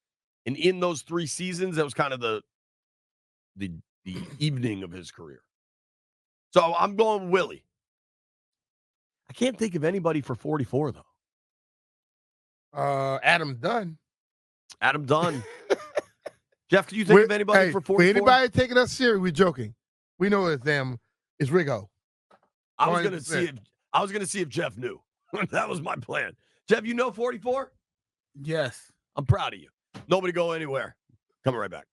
And in those 3 seasons, that was kind of the evening of his career. So I'm going Willie. I can't think of anybody for 44, though. Adam Dunn. Adam Dunn. Jeff, can you think of anybody for 44? For anybody taking us serious, we're joking. We know it's them. It's Riggo. I was going to see if Jeff knew. That was my plan. Jeff, you know 44? Yes. I'm proud of you. Nobody go anywhere. Coming right back.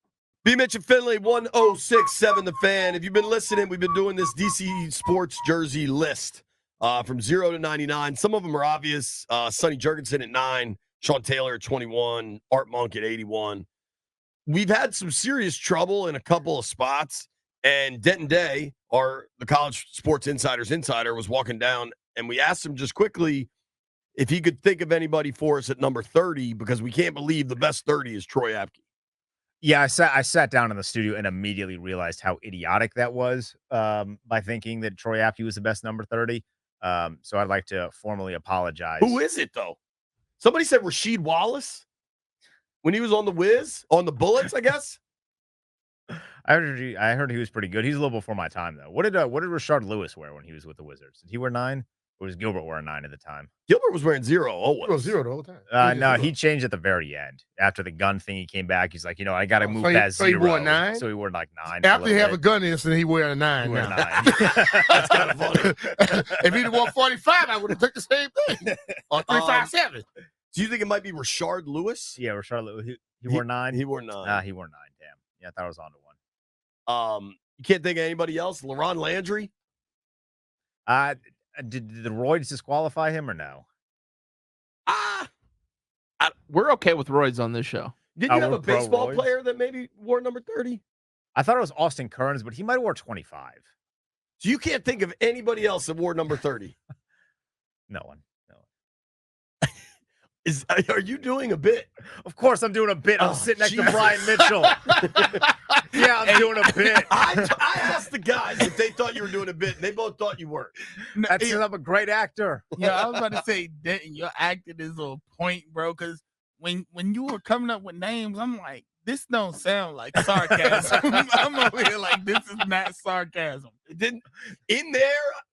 BMitch and Finlay, 1067 The Fan. If you've been listening, we've been doing this DC Sports jersey list from 0 to 99. Some of them are obvious. Sonny Jurgensen at 9, Sean Taylor at 21, Art Monk at 81. We've had some serious trouble in a couple of spots, and Denton Day, the College Sports Insider's insider, was walking down, and we asked him just quickly if he could think of anybody for us at number 30, because we can't believe the best 30 is Troy Apke. Yeah, I sat down in the studio and immediately realized how idiotic that was by thinking that Troy Apke was the best number 30. So I'd like to formally apologize. Who is it, though? Somebody said Rasheed Wallace when he was on the Wiz, on the Bullets, I guess. I heard he was pretty good. He's a little before my time, though. What did Rashard Lewis wear when he was with the Wizards? Did he wear 9? Or was Gilbert wearing 9 at the time? Gilbert was wearing 0 always. He was 0 the whole time. No, he changed at the very end. After the gun thing, he came back. He's like, I got to move past 0. So he wore 9? So he wore like 9. After he have a gun incident, he wear a 9. He wear 9. That's kind of funny. If he'd wore 45, I would have took the same thing. Or 357. Do you think it might be Rashard Lewis? Yeah, Rashard Lewis. He wore 9? He wore 9. He wore 9. Damn. Yeah, I thought I was on to one. You can't think of anybody else? LaRon Landry? Did the roids disqualify him or no? We're okay with roids on this show. Did you have a baseball player that maybe wore number 30? I thought it was Austin Kearns, but he might have wore 25. So you can't think of anybody else that wore number 30? No one. Are you doing a bit? Of course I'm doing a bit. I'm sitting next to Brian Mitchell. Yeah, I'm doing a bit. I asked the guys if they thought you were doing a bit, and they both thought you were. That's because I'm a great actor. Yeah, I was about to say, Denton, your acting is a point, bro, because when you were coming up with names, I'm like, this don't sound like sarcasm. I'm over here like, this is not sarcasm. In there,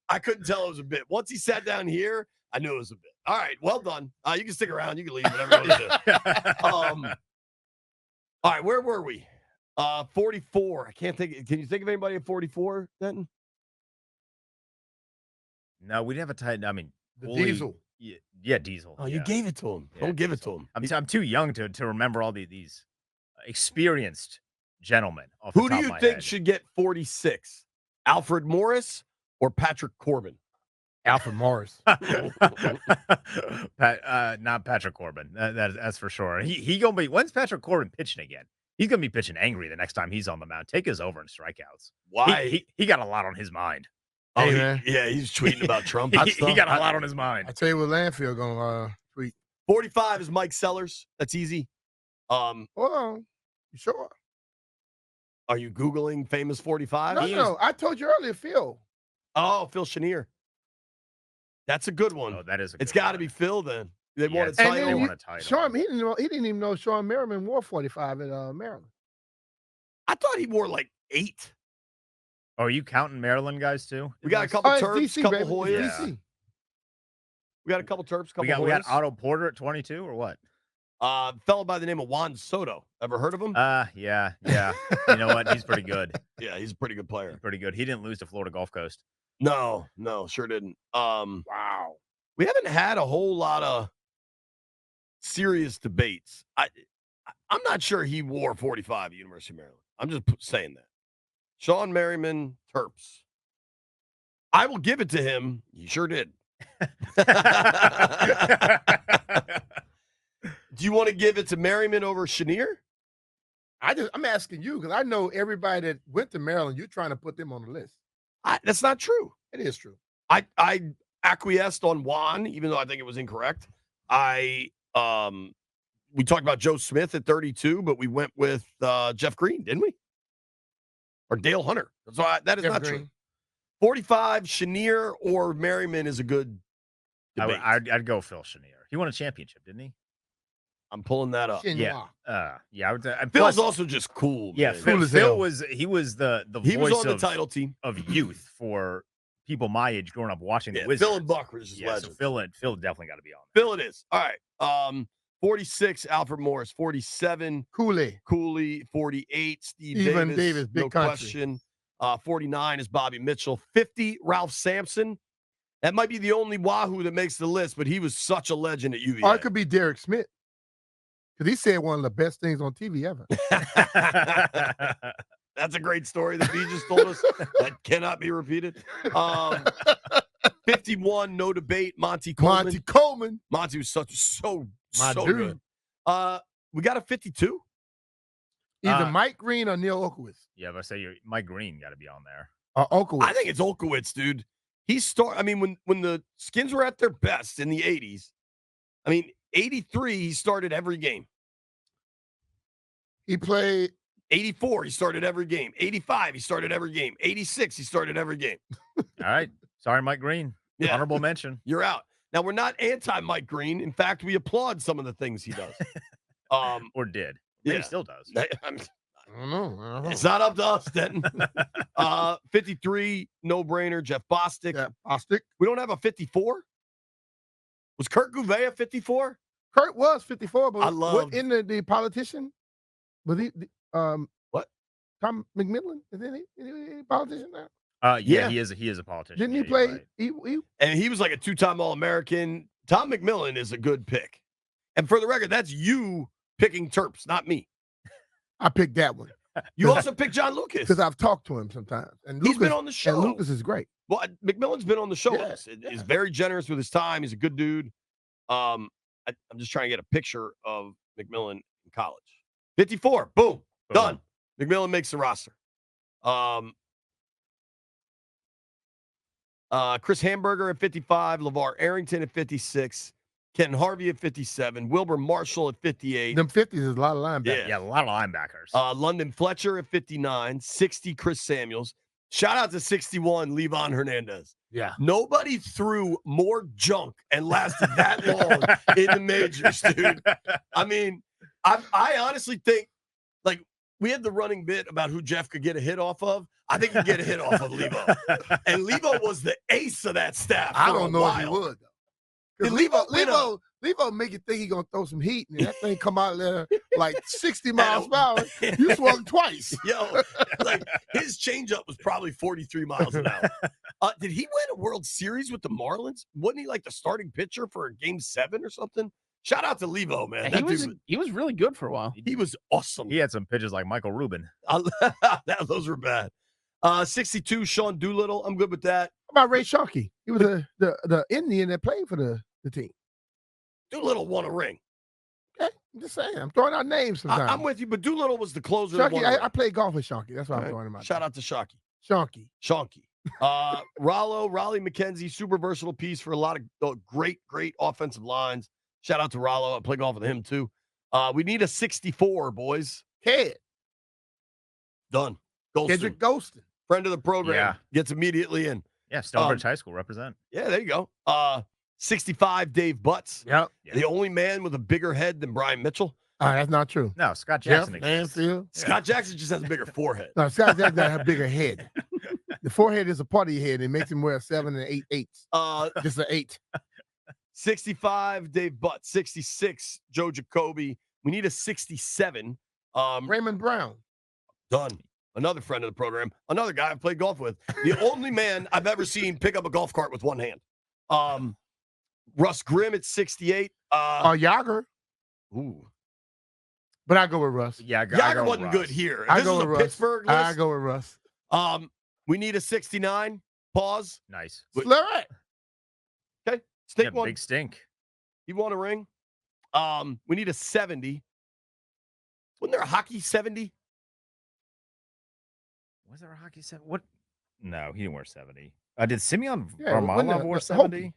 I couldn't tell it was a bit. Once he sat down here, I knew it was a bit. All right, well done. You can stick around. You can leave, whatever you want to do. All right, where were we? 44. I can't think. Can you think of anybody at 44, Denton? No, we didn't have a tight. I mean, Diesel. Yeah, Diesel. Oh, you gave it to him. Don't give it to him. I'm too young to remember all these experienced gentlemen. Who do you think should get 46? Alfred Morris or Patrick Corbin? Alfred Morris. Not Patrick Corbin. That's for sure. He gonna be. When's Patrick Corbin pitching again? He's gonna be pitching angry the next time he's on the mound. Take his over in strikeouts. Why? He got a lot on his mind. Oh, man. He's tweeting about Trump. He got a lot on his mind. I tell you what, Landfill gonna tweet. 45 is Mike Sellers. That's easy. Hold on. You sure? Are you Googling famous 45? No. I told you earlier, Phil. Oh, Phil Chenier. That's a good one. Oh, that is. It's got to be Phil then. They want a title. Sean, he didn't even know Sean Merriman wore 45 in Maryland. I thought he wore like 8. Oh, are you counting Maryland guys too? We got a couple Terps, DC, couple baby. Hoyas. DC. We got a couple Terps, couple we got Hoyas. Otto Porter at 22 or what? Fellow by the name of Juan Soto. Ever heard of him? Yeah. You know what? He's pretty good. Yeah, he's a pretty good player. He's pretty good. He didn't lose to Florida Gulf Coast. No, sure didn't. Wow. We haven't had a whole lot of serious debates. I'm not sure he wore 45 at University of Maryland. I'm just saying that. Sean Merriman, Terps. I will give it to him. He sure did. Do you want to give it to Merriman over Chenier? I'm asking you because I know everybody that went to Maryland, you're trying to put them on the list. That's not true. It is true. I acquiesced on Juan, even though I think it was incorrect. We talked about Joe Smith at 32, but we went with Jeff Green, didn't we? Or Dale Hunter. So that is Jeff not Green. True. 45, Chenier or Merriman is a good debate. I'd go Phil Chenier. He won a championship, didn't he? I'm pulling that up. Yeah. I would. Phil's also just cool. Yeah, man. Phil was the he voice was on the title team of youth for people my age growing up watching the Wizards. Phil and Buck was just legends. So Phil definitely got to be on. Phil it is. All right. 46, Alfred Morris. 47, Cooley. 48, Steve Davis, big no country. Question. 49 is Bobby Mitchell. 50, Ralph Sampson. That might be the only Wahoo that makes the list, but he was such a legend at UVA. Or it could be Derek Smith. Because he said one of the best things on TV ever. That's a great story that he just told us. That cannot be repeated. 51, no debate, Monty Coleman. Monty was so good. We got a 52? Either Mike Green or Neil Okowitz. Yeah, but I say Mike Green got to be on there. Okowitz. I think it's Okowitz, dude. When the Skins were at their best in the 80s, 83, he started every game. He played 84, he started every game. 85, he started every game. 86, he started every game. All right. Sorry, Mike Green. Yeah. Honorable mention. You're out. Now, we're not anti-Mike Green. In fact, we applaud some of the things he does. Or did. Yeah. He still does. I don't know. It's not up to us, Denton. 53, no-brainer, Jeff Bostic. Yeah, Bostic. We don't have a 54? Was Kurt Gouveia 54? Kurt was 54, but I love in the politician. Was he what? Tom McMillan? Is he a politician now? Yeah, he is a politician. Didn't he play? Right. And he was like a 2-time All-American. Tom McMillan is a good pick. And for the record, that's you picking Terps, not me. I picked that one. You also picked John Lucas. Because I've talked to him sometimes. And He's been on the show. And Lucas is great. Well, McMillan's been on the show with us. He's very generous with his time. He's a good dude. I'm just trying to get a picture of McMillan in college. 54. Boom. Done. McMillan makes the roster. Chris Hamburger at 55. LeVar Arrington at 56. Ken Harvey at 57. Wilbur Marshall at 58. Them 50s is a lot of linebackers. Yeah, a lot of linebackers. London Fletcher at 59. 60, Chris Samuels. Shout out to 61, Levon Hernandez. Yeah. Nobody threw more junk and lasted that long in the majors, dude. I mean, I honestly think, like, we had the running bit about who Jeff could get a hit off of. I think he could get a hit off of Levo. And Levo was the ace of that staff. I don't know if he while. would, though. Did Levo make you think he gonna throw some heat, and that thing come out there like 60 miles per hour. You swung twice. Yo, like his changeup was probably 43 miles an hour. Did he win a World Series with the Marlins? Wasn't he like the starting pitcher for Game 7 or something? Shout out to Levo, man. He was really good for a while. He was awesome. He had some pitches like Michael Rubin. Those were bad. 62, Sean Doolittle. I'm good with that. How about Ray Sharkey? He was the Indian that played for the team. Doolittle won a ring. Okay, I'm just saying. I'm throwing out names sometimes. I'm with you, but Doolittle was the closer. Sharkey, I played golf with Sharkey. That's why I'm throwing him out. Shout out to Sharkey. Sharkey. Raleigh McKenzie, super versatile piece for a lot of great offensive lines. Shout out to Rallo. I play golf with him too. We need a 64, boys. Head. Done. Kendrick Golston. Friend of the program. Gets immediately in. Yeah, Stonebridge High School represent. Yeah, there you go. 65, Dave Butts. Yep. The only man with a bigger head than Brian Mitchell. That's not true. No, Scott Jackson. Scott Jackson just has a bigger forehead. No, Scott Jackson has a bigger head. The forehead is a part of your head. It makes him wear 7 and 8 eighths. Just an 8. 65, Dave Butts. 66, Joe Jacoby. We need a 67. Raymond Brown. Done. Another friend of the program. Another guy I've played golf with. The only man I've ever seen pick up a golf cart with one hand. Russ Grimm at 68. Yager. Ooh. But I go with Russ. Yeah, Yager wasn't good here. I This go is with a Russ. Pittsburgh list. I go with Russ. We need a 69. Pause. Nice. Slur it. Okay. Stink one. Big stink. He won a ring. We need a 70. Wasn't there a hockey 70? Was there a hockey 70? What? No, he didn't wear 70. Did Simeon Yeah, Varlamov wear 70?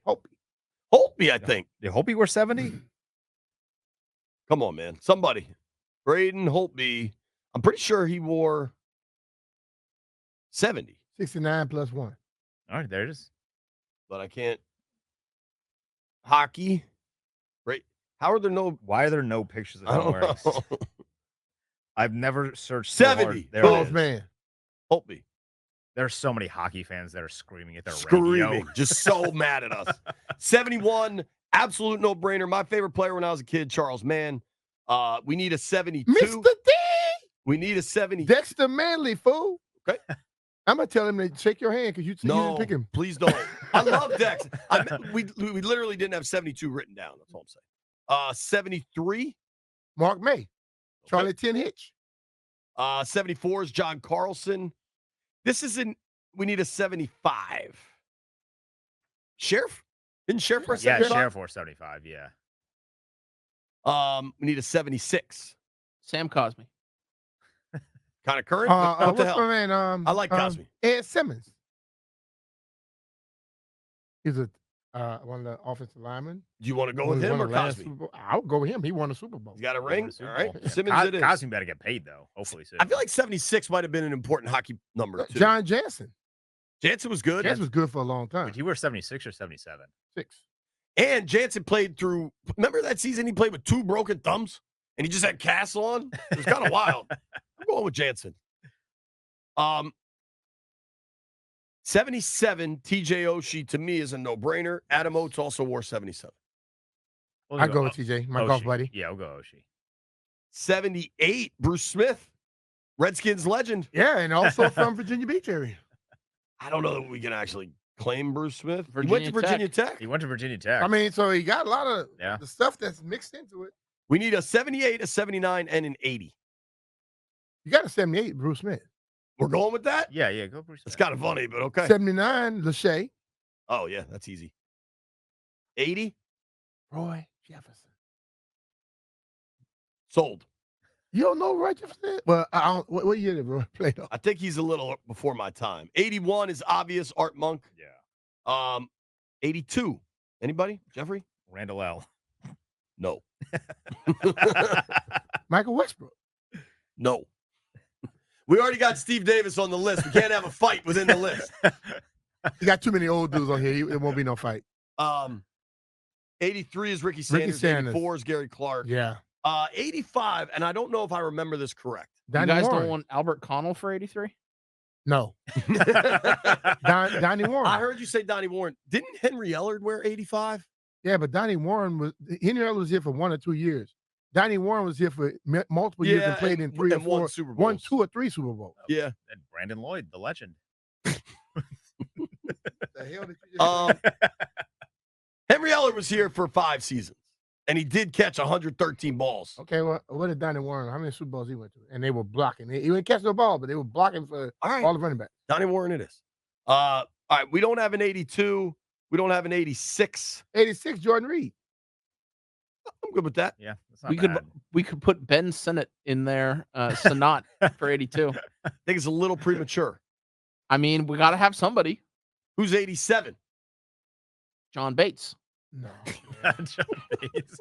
Holtby, I think. Did Holtby wear 70? Come on, man. Somebody. Braden Holtby. I'm pretty sure he wore 70. 69 plus 1. All right, there it is. But I can't. Hockey. Right. How are there no. Why are there no pictures of I him don't wearing? know. I've never searched so 70. hard. There it is. Man. Holtby. There's so many hockey fans that are screaming at their Screaming. radio. Just so mad at us. 71. Absolute no-brainer. My favorite player when I was a kid, Charles Mann. We need a 72. Mr. D. We need a 70. Dexter Manley, fool. Okay. I'm going to tell him to shake your hand because you didn't pick him. Please don't. I love Dex. We literally didn't have 72 written down. That's all I'm saying. 73. Mark May. Charlie Tin Hitch. 74 is John Carlson. We need a 75. Sheriff? Didn't Sheriff wear 75? Yeah, Sheriff wore 75, yeah. We need a 76. Sam Cosme. Kind of current? What the What's hell? my man? I like Cosme. Ed Simmons. He's one of the offensive linemen. Do you want to go with him or Cosme? I'll go with him. He won a Super Bowl. He's got a ring? All right. Yeah. Simmons it is. Cosme better get paid, though. Hopefully soon. I feel like 76 might have been an important hockey number, too. John Jansen. Jansen was good. Jansen was good for a long time. Did he wear 76 or 77? 6. And Jansen played through, remember that season he played with 2 broken thumbs? And he just had casts on? It was kind of wild. I'm going with Jansen. 77, TJ Oshie, to me, is a no-brainer. Adam Oates also wore 77. I go with TJ, my golf buddy. Yeah, I'll go Oshie. 78, Bruce Smith, Redskins legend. Yeah, and also from Virginia Beach area. I don't know that we can actually claim Bruce Smith. He went Virginia to Virginia Tech. He went to Virginia Tech. I mean, so he got a lot of the stuff that's mixed into it. We need a 78, a 79, and an 80. You got a 78, Bruce Smith. We're going with that? Yeah, go Bruce Smith. It's kind of funny, but okay. 79, Lachey. Oh, yeah, that's easy. 80? Roy Jefferson. Sold. You don't know Roy Jefferson? Well, I don't. What year did Roy play, though? I think he's a little before my time. 81 is obvious, Art Monk. Yeah. 82. Anybody? Jeffrey? Randall L. No. Michael Westbrook? No. We already got Steve Davis on the list. We can't have a fight within the list. You got too many old dudes on here. There won't be no fight. 83 is Ricky Sanders. 84 is Gary Clark. Yeah. 85, and I don't know if I remember this correct. You guys don't want Albert Connell for 83? No. Donnie Warren. I heard you say Donnie Warren. Didn't Henry Ellard wear 85? Yeah, but Henry Ellard was here for 1 or 2 years. Donnie Warren was here for multiple years and played in 3 or 4, Super Bowls. 1, 2 or 3 Super Bowls. Yeah. And Brandon Lloyd, the legend. The hell did you Henry Ellard was here for 5 seasons, and he did catch 113 balls. Okay, well, what did Donnie Warren? How many Super Bowls he went to? And they were blocking. He didn't catch no ball, but they were blocking for all the running backs. Donnie Warren it is. All right, we don't have an 82. We don't have an 86. 86, Jordan Reed. I'm good with that. Yeah, that's not We could put Ben Sinnott in there, Sinnott for 82. I think it's a little premature. I mean, we got to have somebody. Who's 87? John Bates. No. John Bates.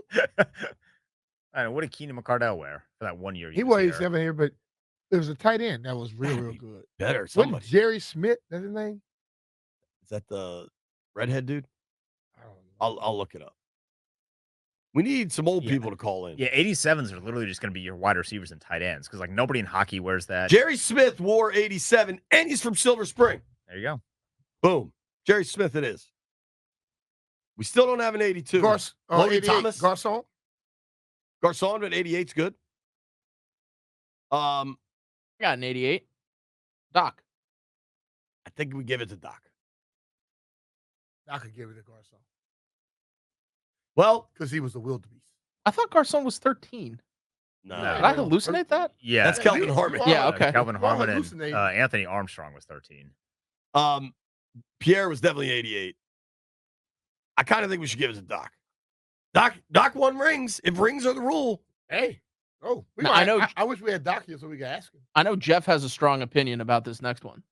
I know, what did Keenan McCardell wear for that 1 year? He wore 87 here, but it was a tight end that was real good. Better. What, Somebody. Jerry Smith, that's his name? Is that the redhead dude? I'll look it up. We need some old people to call in. Yeah, 87s are literally just going to be your wide receivers and tight ends because, like, nobody in hockey wears that. Jerry Smith wore 87, and he's from Silver Spring. There you go. Boom. Jerry Smith it is. We still don't have an 82. Logan Thomas. Garcon? Garcon at 88's good. I got an 88. Doc. I think we give it to Doc. I could give it to Garcon. Well, because he was a wildebeest. I thought Garcon was 13. No. Did I hallucinate that? Yeah. That's Kelvin Harmon. Yeah, okay. Kelvin Harmon and Anthony Armstrong was 13. Pierre was definitely 88. I kind of think we should give it to Doc. Doc won rings. If rings are the rule. Hey. Oh, I wish we had Doc here so we could ask him. I know Jeff has a strong opinion about this next one.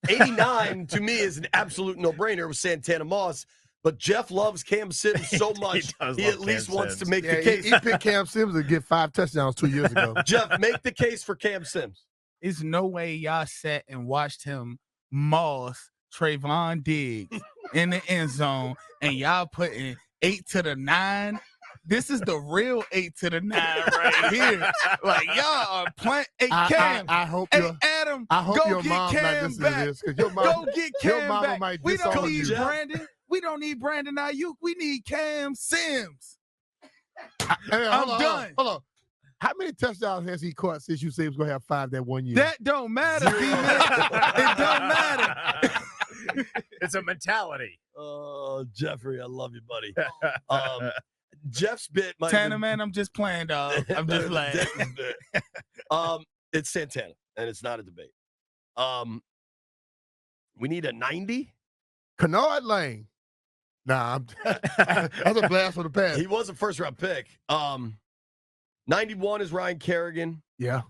89 to me is an absolute no-brainer with Santana Moss. But Jeff loves Cam Sims so much, he at least wants to make the case. He picked Cam Sims to get 5 touchdowns 2 years ago. Jeff, make the case for Cam Sims. There's no way y'all sat and watched him moss Trayvon Diggs in the end zone, and y'all putting 8 to the 9. This is the real 8 to the 9 right here. Like, y'all are playing. Hey, Cam. I hope Adam. I hope go your get mom Cam not back. This, your mom, go get Cam your mama back. Might We don't disown need you. Brandon. We don't need Brandon Ayuk. We need Cam Sims. I'm done. Hold on. How many touchdowns has he caught since you said he was going to have 5 that 1 year? That don't matter, it don't matter. It's a mentality. Oh, Jeffrey, I love you, buddy. Jeff's bit might Tana, man, I'm just playing, dog. I'm just playing. It's Santana, and it's not a debate. We need a 90. Kennard Lane. Nah, that's a blast from the past. He was a first-round pick. 91 is Ryan Kerrigan. Yeah.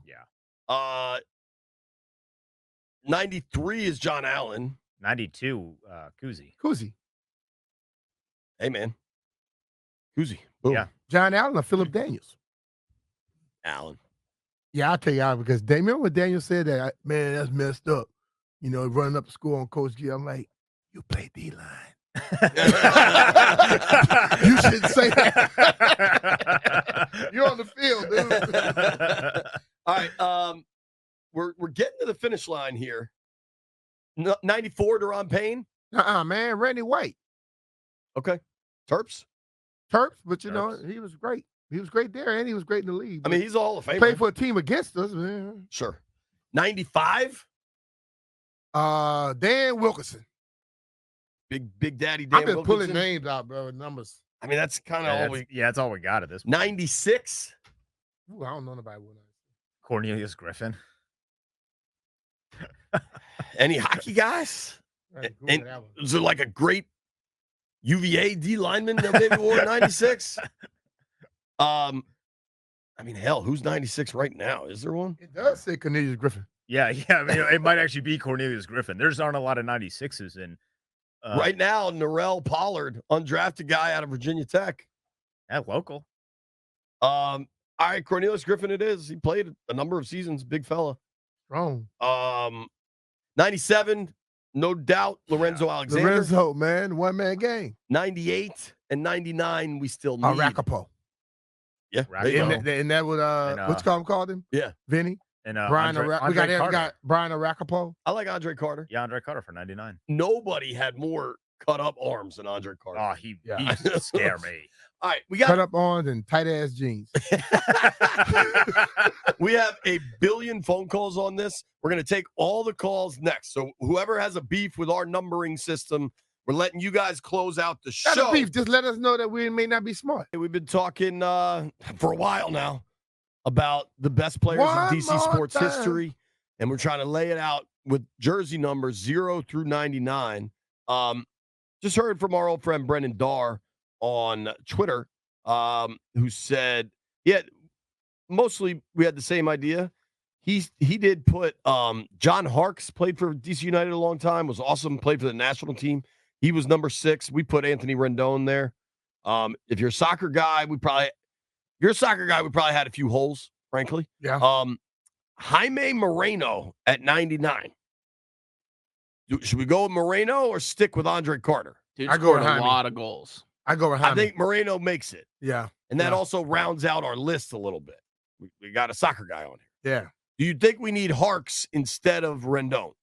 93 is John Allen. 92, Kuzi. Hey, man. Kuzi. Boom. Yeah. John Allen or Philip Daniels? Allen. Yeah, I'll tell you out because remember when Daniel said that, man, that's messed up. You know, running up the score on Coach G. I'm like, you play D-line. You shouldn't say that. You're on the field, dude. All right. We're getting to the finish line here. 94, Deron Payne? Man. Randy White. Okay. Terps, but you know, he was great. He was great there, and he was great in the league. I mean, he's a Hall of Famer. Played for a team against us, man. Sure. 95? Dan Wilkerson. Big Daddy Dan I've been Wilkinson. pulling names out, bro, numbers. I mean, that's kind of all we... Yeah, that's all we got at this point. 96? Ooh, I don't know nobody with that. Cornelius Griffin. Any hockey guys? And is there like a great UVA D lineman that maybe wore 96? I mean, hell, who's 96 right now? Is there one? It does say Cornelius Griffin. Yeah. I mean, it might actually be Cornelius Griffin. There's aren't a lot of 96s in. Right now, Narell Pollard, undrafted guy out of Virginia Tech. Yeah, local. All right, Cornelius Griffin it is. He played a number of seasons, big fella. Strong. 97, no doubt, Lorenzo Alexander. Lorenzo, man, one-man game. 98 and 99, we still need. Rakapo. Yeah. And that would, what's called him? Yeah. Vinny. And Brian Andre we got Carter. Brian Rakapo. I like Andre Carter. Yeah, Andre Carter for 99. Nobody had more cut-up arms than Andre Carter. Oh, he used to scare me. All right, we got cut-up arms and tight-ass jeans. We have a billion phone calls on this. We're going to take all the calls next. So whoever has a beef with our numbering system, we're letting you guys close out the show. Not a beef. Just let us know that we may not be smart. We've been talking for a while now about the best players in DC sports history, and we're trying to lay it out with jersey numbers 0 through 99. Just heard from our old friend Brendan Darr on Twitter, who said, yeah, mostly we had the same idea. He did put John Harkes, played for DC United a long time, was awesome, played for the national team. He was number 6. We put Anthony Rendon there. If you're a soccer guy, we probably had a few holes, frankly. Yeah. Jaime Moreno at 99. Should we go with Moreno or stick with Andre Carter? Dude, I go with a lot of goals. I go with Jaime. I think Moreno makes it. Yeah. And that also rounds out our list a little bit. We got a soccer guy on here. Yeah. Do you think we need Harkes instead of Rendon?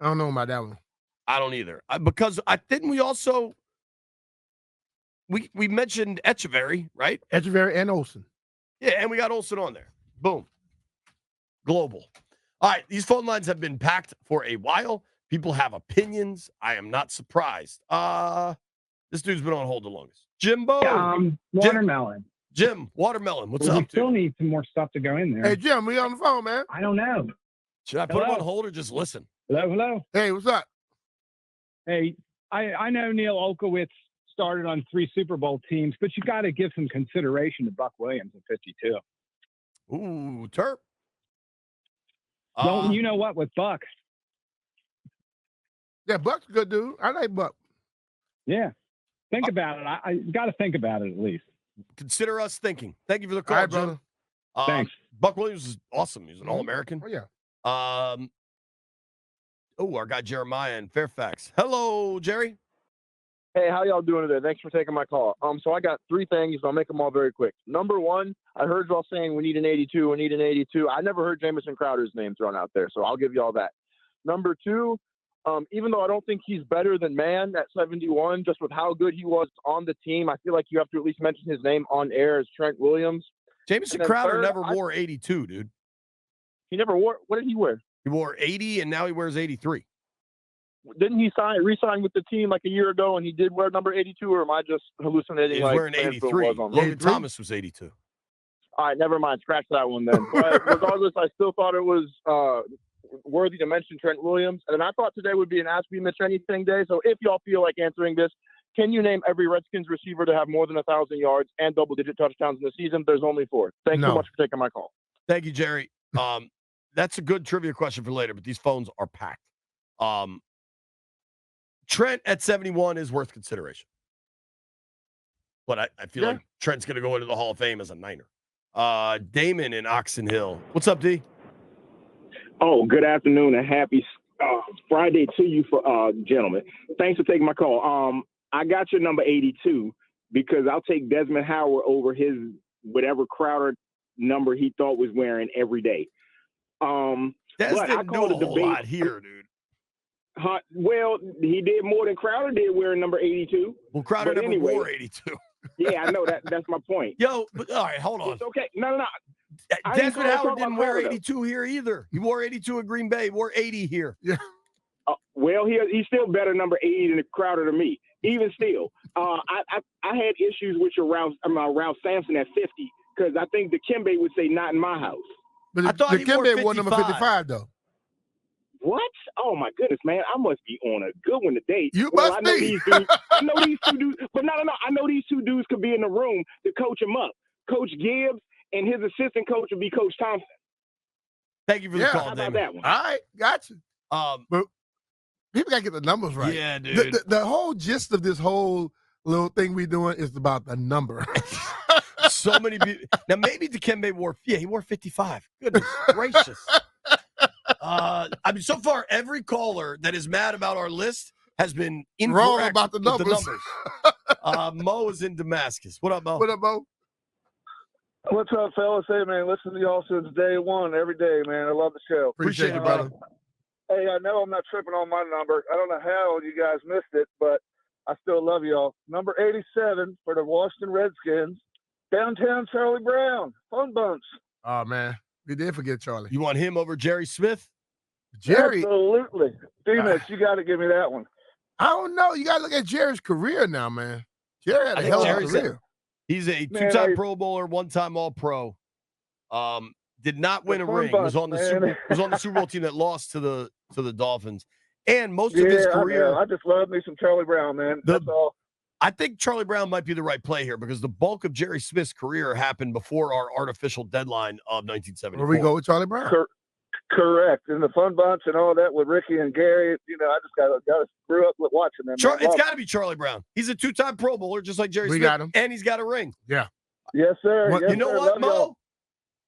I don't know about that one. I don't either. Because didn't we also we mentioned Echeverry, right? Echeverry and Olsen. Yeah, and we got Olsen on there. Boom. Global. All right, these phone lines have been packed for a while. People have opinions. I am not surprised. This dude's been on hold the longest. Jimbo. Watermelon. Jim, Watermelon. What's We up, still dude? need some more stuff to go in there. Hey, Jim, we on the phone, man. I don't know. Should I put him on hold or just listen? Hello. Hey, what's up? Hey, I know Neil Olkowitz started on 3 Super Bowl teams, but you got to give some consideration to Buck Williams at 52. Ooh, Terp. Don't you know what with Buck? Yeah, Buck's a good dude. I like Buck. Yeah. Think about it. I got to think about it at least. Consider us thinking. Thank you for the call, All right, Jim. brother. Thanks. Buck Williams is awesome. He's an All-American. Oh, yeah. Our guy Jeremiah in Fairfax. Hello, Jerry. Hey, how y'all doing today? Thanks for taking my call. So I got 3 things. I'll make them all very quick. Number 1, I heard y'all saying we need an 82. We need an 82. I never heard Jamison Crowder's name thrown out there, so I'll give y'all that. Number 2, even though I don't think he's better than Man at 71, just with how good he was on the team, I feel like you have to at least mention his name on air as Trent Williams. Jamison Crowder never wore 82, dude. He never wore. What did he wear? He wore 80, and now he wears 83. Didn't he re-sign with the team like a year ago, and he did wear number 82, or am I just hallucinating? He's wearing 83. Logan Thomas was 82. All right, never mind. Scratch that one then. But regardless, I still thought it was worthy to mention Trent Williams. And then I thought today would be an Ask BMitch Anything day. So if y'all feel like answering this, can you name every Redskins receiver to have more than 1,000 yards and double-digit touchdowns in the season? There's only 4. Thanks so much for taking my call. Thank you, Jerry. That's a good trivia question for later, but these phones are packed. Trent at 71 is worth consideration. But I feel like Trent's going to go into the Hall of Fame as a Niner. Damon in Oxon Hill. What's up, D? Oh, good afternoon and happy Friday to you, gentlemen. Thanks for taking my call. I got your number 82 because I'll take Desmond Howard over his whatever Crowder number he thought was wearing every day. Des didn't do a whole lot here, dude. Well, he did more than Crowder did wearing number 82. Well, Crowder never wore 82. Yeah, I know that. That's my point. Yo, but, all right, hold on. It's okay. No. Desmond Howard didn't wear 82 here either. He wore 82 at Green Bay. He wore 80 here. Yeah. Well, he's still better number 80 than Crowder to me. Even still, I had issues with your Ralph Sampson at 50 because I think Dikembe would say not in my house. But I thought he wore Dikembe wore 55. number 55, though. What? Oh my goodness, man! I must be on a good one today. You well, must I know be. these dudes. I know these two dudes, but no. I know these two dudes could be in the room to coach him up. Coach Gibbs and his assistant coach would be Coach Thompson. Thank you for the call, How about Damon. that one? All right, got you. But people got to get the numbers right. Yeah, dude. The whole gist of this whole little thing we doing is about the number. So many people. Now, maybe Dikembe he wore 55. Goodness gracious. I mean, so far, every caller that is mad about our list has been incorrect Wrong about the with numbers. Mo is in Damascus. What up, Mo? What up, Mo? What's up, fellas? Hey, man, listen to y'all since day one, every day, man. I love the show. Appreciate you, brother. Hey, I know I'm not tripping on my number. I don't know how you guys missed it, but I still love y'all. Number 87 for the Washington Redskins, downtown Charlie Brown, Fun Bunch. Oh, man. We did forget Charlie. You want him over Jerry Smith? Jerry. Absolutely. BMitch, you got to give me that one. I don't know. You got to look at Jerry's career now, man. Jerry had a hell of a career. He's a two-time Pro Bowler, one-time All-Pro. Did not win a ring. Was on the Super Bowl team that lost to the Dolphins. And most of his career, I just love me some Charlie Brown, man. That's all. I think Charlie Brown might be the right play here because the bulk of Jerry Smith's career happened before our artificial deadline of 1974. Where we go with Charlie Brown? Correct. And the Fun Bunch and all that with Ricky and Gary, I just got grew up with watching them. It's got to be Charlie Brown. He's a two-time Pro Bowler, just like Jerry Smith. Got him. And he's got a ring. Yeah. Yes, sir. You know what, Mo?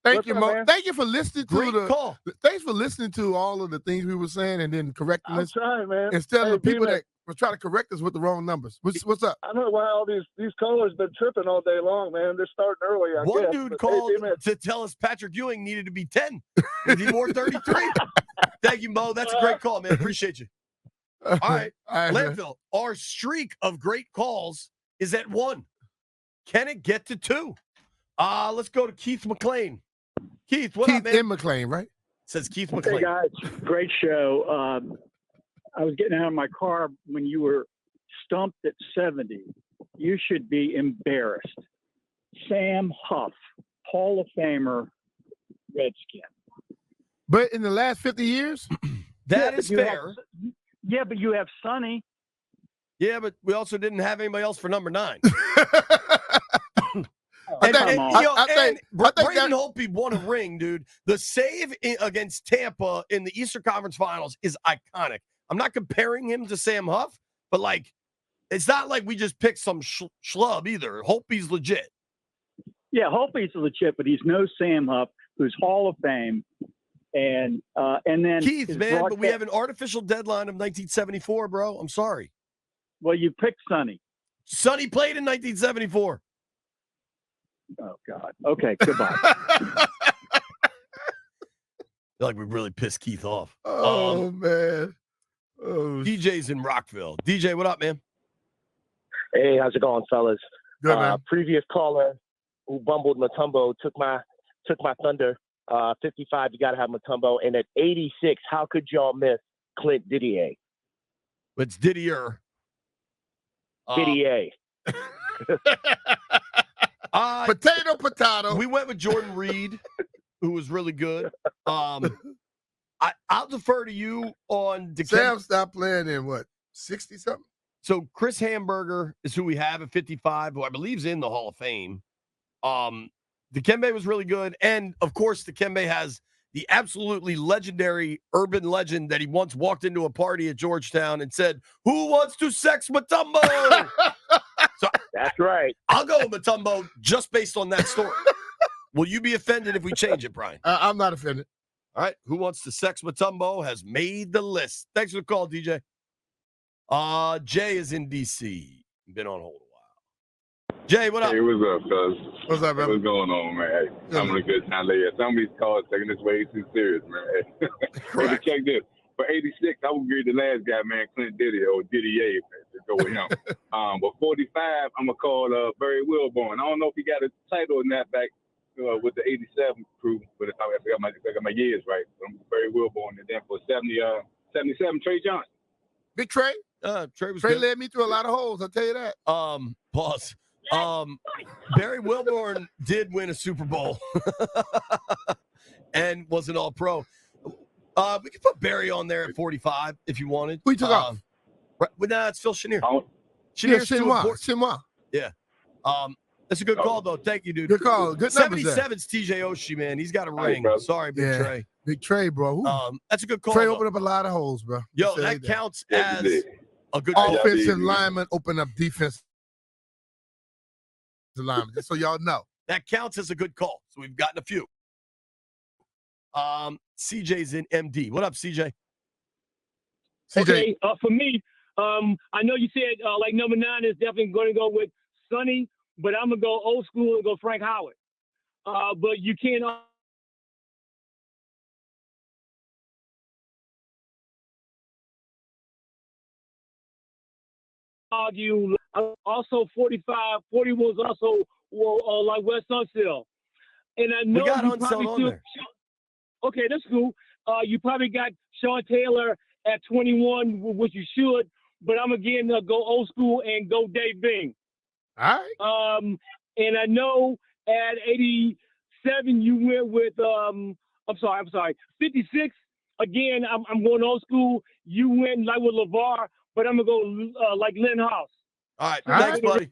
Thank you, Mo. Thank you for listening to Great call. Thanks for listening to all of the things we were saying and then correcting us. I'm trying, man. Instead of the people that were trying to correct us with the wrong numbers. What's up? I don't know why all these callers been tripping all day long, man. They're starting early. One dude called to tell us Patrick Ewing needed to be 10. He wore 33. Thank you, Mo. That's a great call, man. Appreciate you. All right. Landfill, our streak of great calls is at 1. Can it get to 2? Let's go to Keith McLean. Keith, what up, man? Keith McLean, right? Says Keith McLean. Hey, guys. Great show. I was getting out of my car when you were stumped at 70. You should be embarrassed. Sam Huff, Hall of Famer, Redskin. But in the last 50 years? That is fair. But you have Sonny. Yeah, but we also didn't have anybody else for number 9. Braden Holtby won a ring, dude. The save against Tampa in the Eastern Conference Finals is iconic. I'm not comparing him to Sam Huff, but it's not like we just picked some schlub either. Holtby's legit. Yeah, Holtby's legit, but he's no Sam Huff, who's Hall of Fame. And then Keith, man, but we have an artificial deadline of 1974, bro. I'm sorry. Well, you picked Sonny. Sonny played in 1974. Oh, God. Okay, goodbye. Like we really pissed Keith off. Oh, man. DJ's in Rockville. DJ, what up, man? Hey, how's it going, fellas? Good, man. Previous caller who bumbled Mutombo took my thunder. 55, you got to have Mutombo. And at 86, how could y'all miss Clint Didier? It's Didier. Didier. Potato. We went with Jordan Reed, who was really good. I'll defer to you on Dikembe. Sam stopped playing in 60-something? So Chris Hamburger is who we have at 55, who I believe is in the Hall of Fame. Dikembe was really good. And, of course, Dikembe has the absolutely legendary urban legend that he once walked into a party at Georgetown and said, "Who wants to sex Mutombo?" So that's right. I'll go with Mutombo just based on that story. Will you be offended if we change it, Brian? I'm not offended. All right. Who wants to sex Mutombo has made the list. Thanks for the call, DJ. Jay is in D.C. Been on hold a while. Jay, what up? Hey, what's up, fellas? What's up, man? What's going on, man? Hey, having a good time later. Some of these calls taking this way too serious, man. Hey, check this. For 86, I would agree with the last guy, man, Clint Didier or Didier, to go with him. But 45, I'm going to call Barry Wilborn. I don't know if he got a title in that back with the 87 crew, but if I got my years right. I'm Barry Wilborn. And then for 77, Trey Johnson. Big Trey? Trey was Trey good. led me through a lot of holes, I'll tell you that. Pause. Barry Wilborn did win a Super Bowl. and was an All-Pro. We could put Barry on there at 45 if you wanted. Who you took off? Nah, it's Phil Chenier. Yeah, Chinois. Yeah. That's a good call, though. Thank you, dude. Good call. Good numbers there. 77's TJ Oshie, man. He's got a All right, ring. bro. Sorry, Big Trey. Big Trey, bro. Ooh. That's a good call. Trey though. opened up a lot of holes, bro. Yo, that counts as a good call. Offensive lineman open up defense lineman, just so y'all know. That counts as a good call. So we've gotten a few. CJ's in MD. What up, CJ? Okay, for me, I know you said like number 9 is definitely going to go with Sonny, but I'm gonna go old school and go Frank Howard. But you can't argue. Also, 45, 40 was also like West Unseld. And I know we got you Unseld probably on still, there. okay, that's cool. You probably got Sean Taylor at 21, which you should. But I'm again go old school and go Dave Bing. All right. And I know at 87 you went with I'm sorry, 56. Again, I'm going old school. You went like with LeVar, but I'm gonna go like Lynn House. All right, thanks, buddy.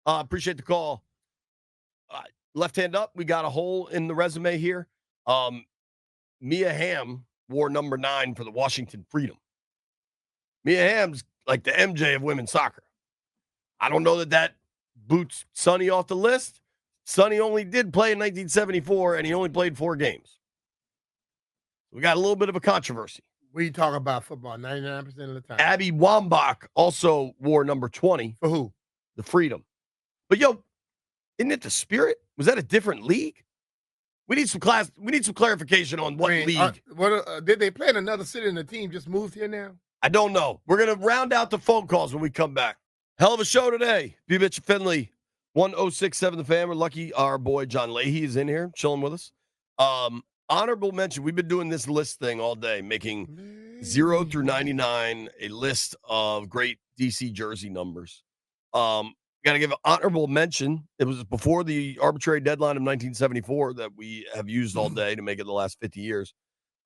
Appreciate the call. Left hand up, we got a hole in the resume here. Mia Hamm wore number 9 for the Washington Freedom. Mia Hamm's like the MJ of women's soccer. I don't know that boots Sonny off the list. Sonny only did play in 1974, and he only played 4 games. We got a little bit of a controversy. We talk about football 99% of the time. Abby Wambach also wore number 20. For who? The Freedom. But, yo, isn't it the Spirit? Was that a different league? We need some clarification on what league. Did they play in another city and the team just moved here now? I don't know. We're going to round out the phone calls when we come back. Hell of a show today. BMitch and Finlay, 1067 The Fan. We're lucky our boy John Leahy is in here chilling with us. Honorable mention. We've been doing this list thing all day, making 0 through 99 a list of great DC jersey numbers. Got to give an honorable mention. It was before the arbitrary deadline of 1974 that we have used all day to make it the last 50 years.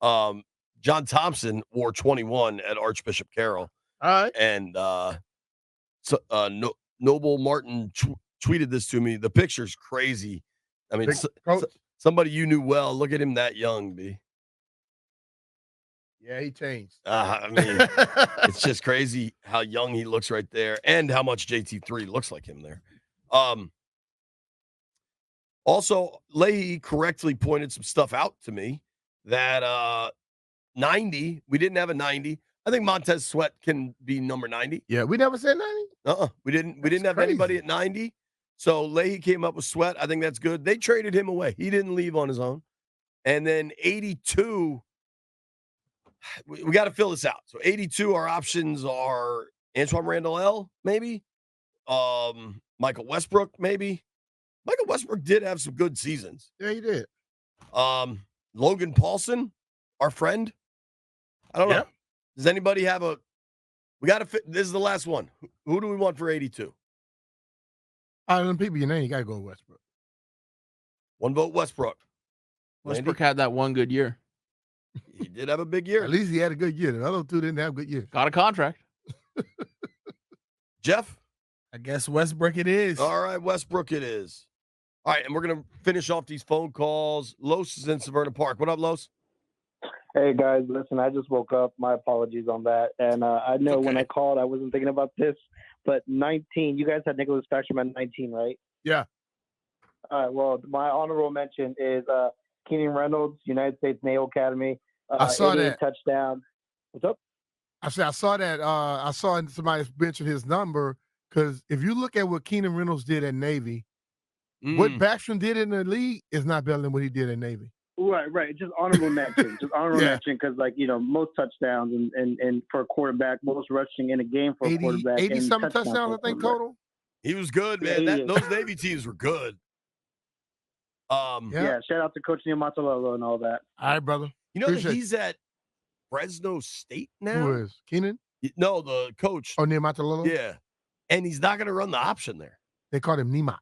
John Thompson wore 21 at Archbishop Carroll. All right. And Noble Martin tweeted this to me. The picture's crazy. I mean, somebody you knew well. Look at him that young, B. Yeah, he changed. I mean, it's just crazy how young he looks right there and how much JT3 looks like him there. Also, Leahy correctly pointed some stuff out to me that 90, we didn't have a 90. I think Montez Sweat can be number 90. Yeah, we never said 90? We didn't have anybody at 90. So Leahy came up with Sweat. I think that's good. They traded him away. He didn't leave on his own. And then 82, we got to fill this out. So 82, our options are Antoine Randall L, maybe. Michael Westbrook, maybe. Michael Westbrook did have some good seasons. Yeah, he did. Logan Paulson, our friend. I don't know. Does anybody have a? We got to fit. This is the last one. Who do we want for 82? Out of them people you name, you got to go Westbrook. One vote, Westbrook. Westbrook had that one good year. He did have a big year. At least he had a good year. The other two didn't have good years. Got a contract. Jeff? I guess Westbrook it is. All right, Westbrook it is. All right, and we're going to finish off these phone calls. Los is in Severna Park. What up, Los? Hey, guys, listen, I just woke up. My apologies on that. And I know when I called, I wasn't thinking about this. But 19, you guys had Nicholas Backstrom at 19, right? Yeah. All right, well, my honorable mention is Keenan Reynolds, United States Naval Academy. I saw that. Touchdown. What's up? I saw that. I saw somebody mention his number because if you look at what Keenan Reynolds did at Navy, what Backstrom did in the league is not better than what he did at Navy. Right. Just honorable mention. Just honorable mention because, like, you know, most touchdowns and for a quarterback, most rushing in a game for a quarterback. 80-something touchdowns, I think, total. He was good, man. Those Navy teams were good. Yeah, shout out to Coach Neil Matalolo and all that. All right, brother. You know that he's at Fresno State now? Who is? Keenan? No, the coach. Oh, Neil Matalolo? Yeah. And he's not going to run the option there. They called him Nima.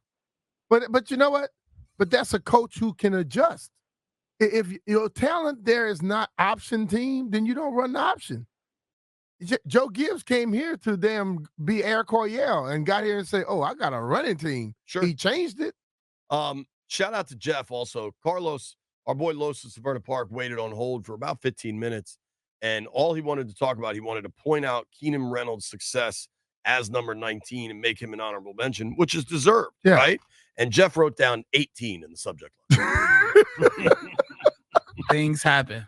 But you know what? But that's a coach who can adjust. If your talent there is not option team, then you don't run the option. Joe Gibbs came here to be Air Coryell and got here and say, "Oh, I got a running team." Sure. He changed it. Shout out to Jeff also. Carlos, our boy Los at Severna Park, waited on hold for about 15 minutes. And all he wanted to talk about, he wanted to point out Keenan Reynolds' success as number 19 and make him an honorable mention, which is deserved, right? And Jeff wrote down 18 in the subject line. Things happen.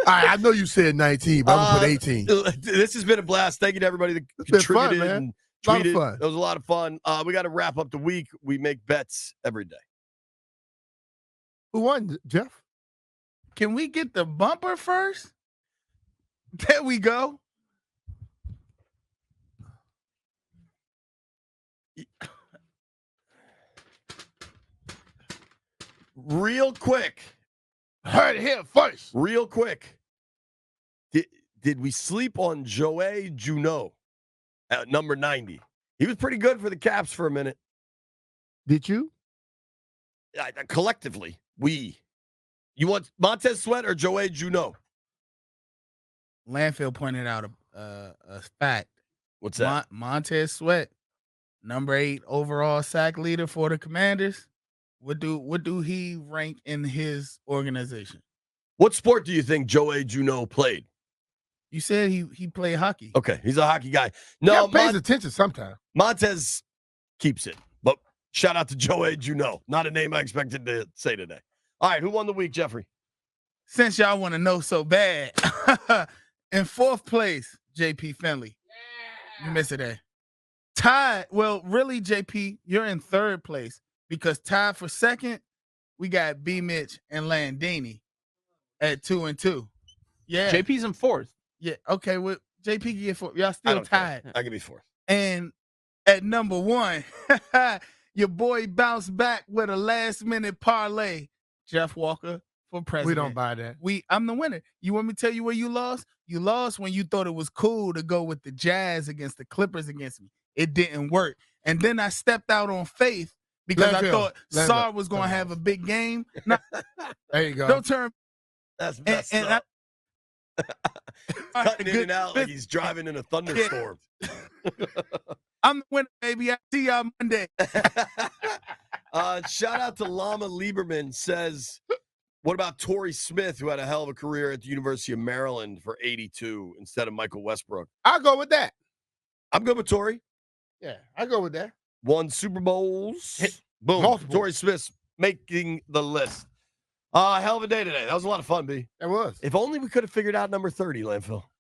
I know you said 19, but I'm going to put 18. This has been a blast. Thank you to everybody that contributed and tweeted. That was a lot of fun. We got to wrap up the week. We make bets every day. Who won, Jeff? Can we get the bumper first? There we go. Real quick. Heard it here first. Real quick. Did we sleep on Joey Juneau at number 90? He was pretty good for the Caps for a minute. Did you? Collectively, we. You want Montez Sweat or Joey Juneau? Landfill pointed out a fact. What's that? Montez Sweat, number 8 overall sack leader for the Commanders. What do he rank in his organization? What sport do you think Joey Juneau played? You said he played hockey. Okay, he's a hockey guy. No, he pays attention sometimes. Montez keeps it, but shout out to Joey Juneau. Not a name I expected to say today. All right, who won the week, Jeffrey? Since y'all want to know so bad, in 4th place, J.P. Finlay. Yeah. You missed it there. Tied. Well, really, J.P., you're in 3rd place because tied for 2nd, we got BMitch and Landini at 2 and 2. Yeah. JP's in 4th. Yeah. Okay. Well, JP can get 4th. Y'all still tied. I can be 4th. And at number 1, your boy bounced back with a last-minute parlay. Jeff Walker for president. We don't buy that. I'm the winner. You want me to tell you where you lost? You lost when you thought it was cool to go with the Jazz against the Clippers against me. It didn't work. And then I stepped out on faith because I thought Sar was going to have a big game. Now, there you go. Don't turn. That's messed up. Cutting in and out like he's driving in a thunderstorm. I'm the winner, baby. I see y'all Monday. Shout out to Lama Lieberman says, what about Torrey Smith, who had a hell of a career at the University of Maryland for 82 instead of Michael Westbrook? I'll go with that. I'm good with Torrey. Yeah, I'll go with that. Won Super Bowls. Boom. Multiple. Torrey Smith's making the list. Hell of a day today. That was a lot of fun, B. It was. If only we could have figured out number 30, Landfill.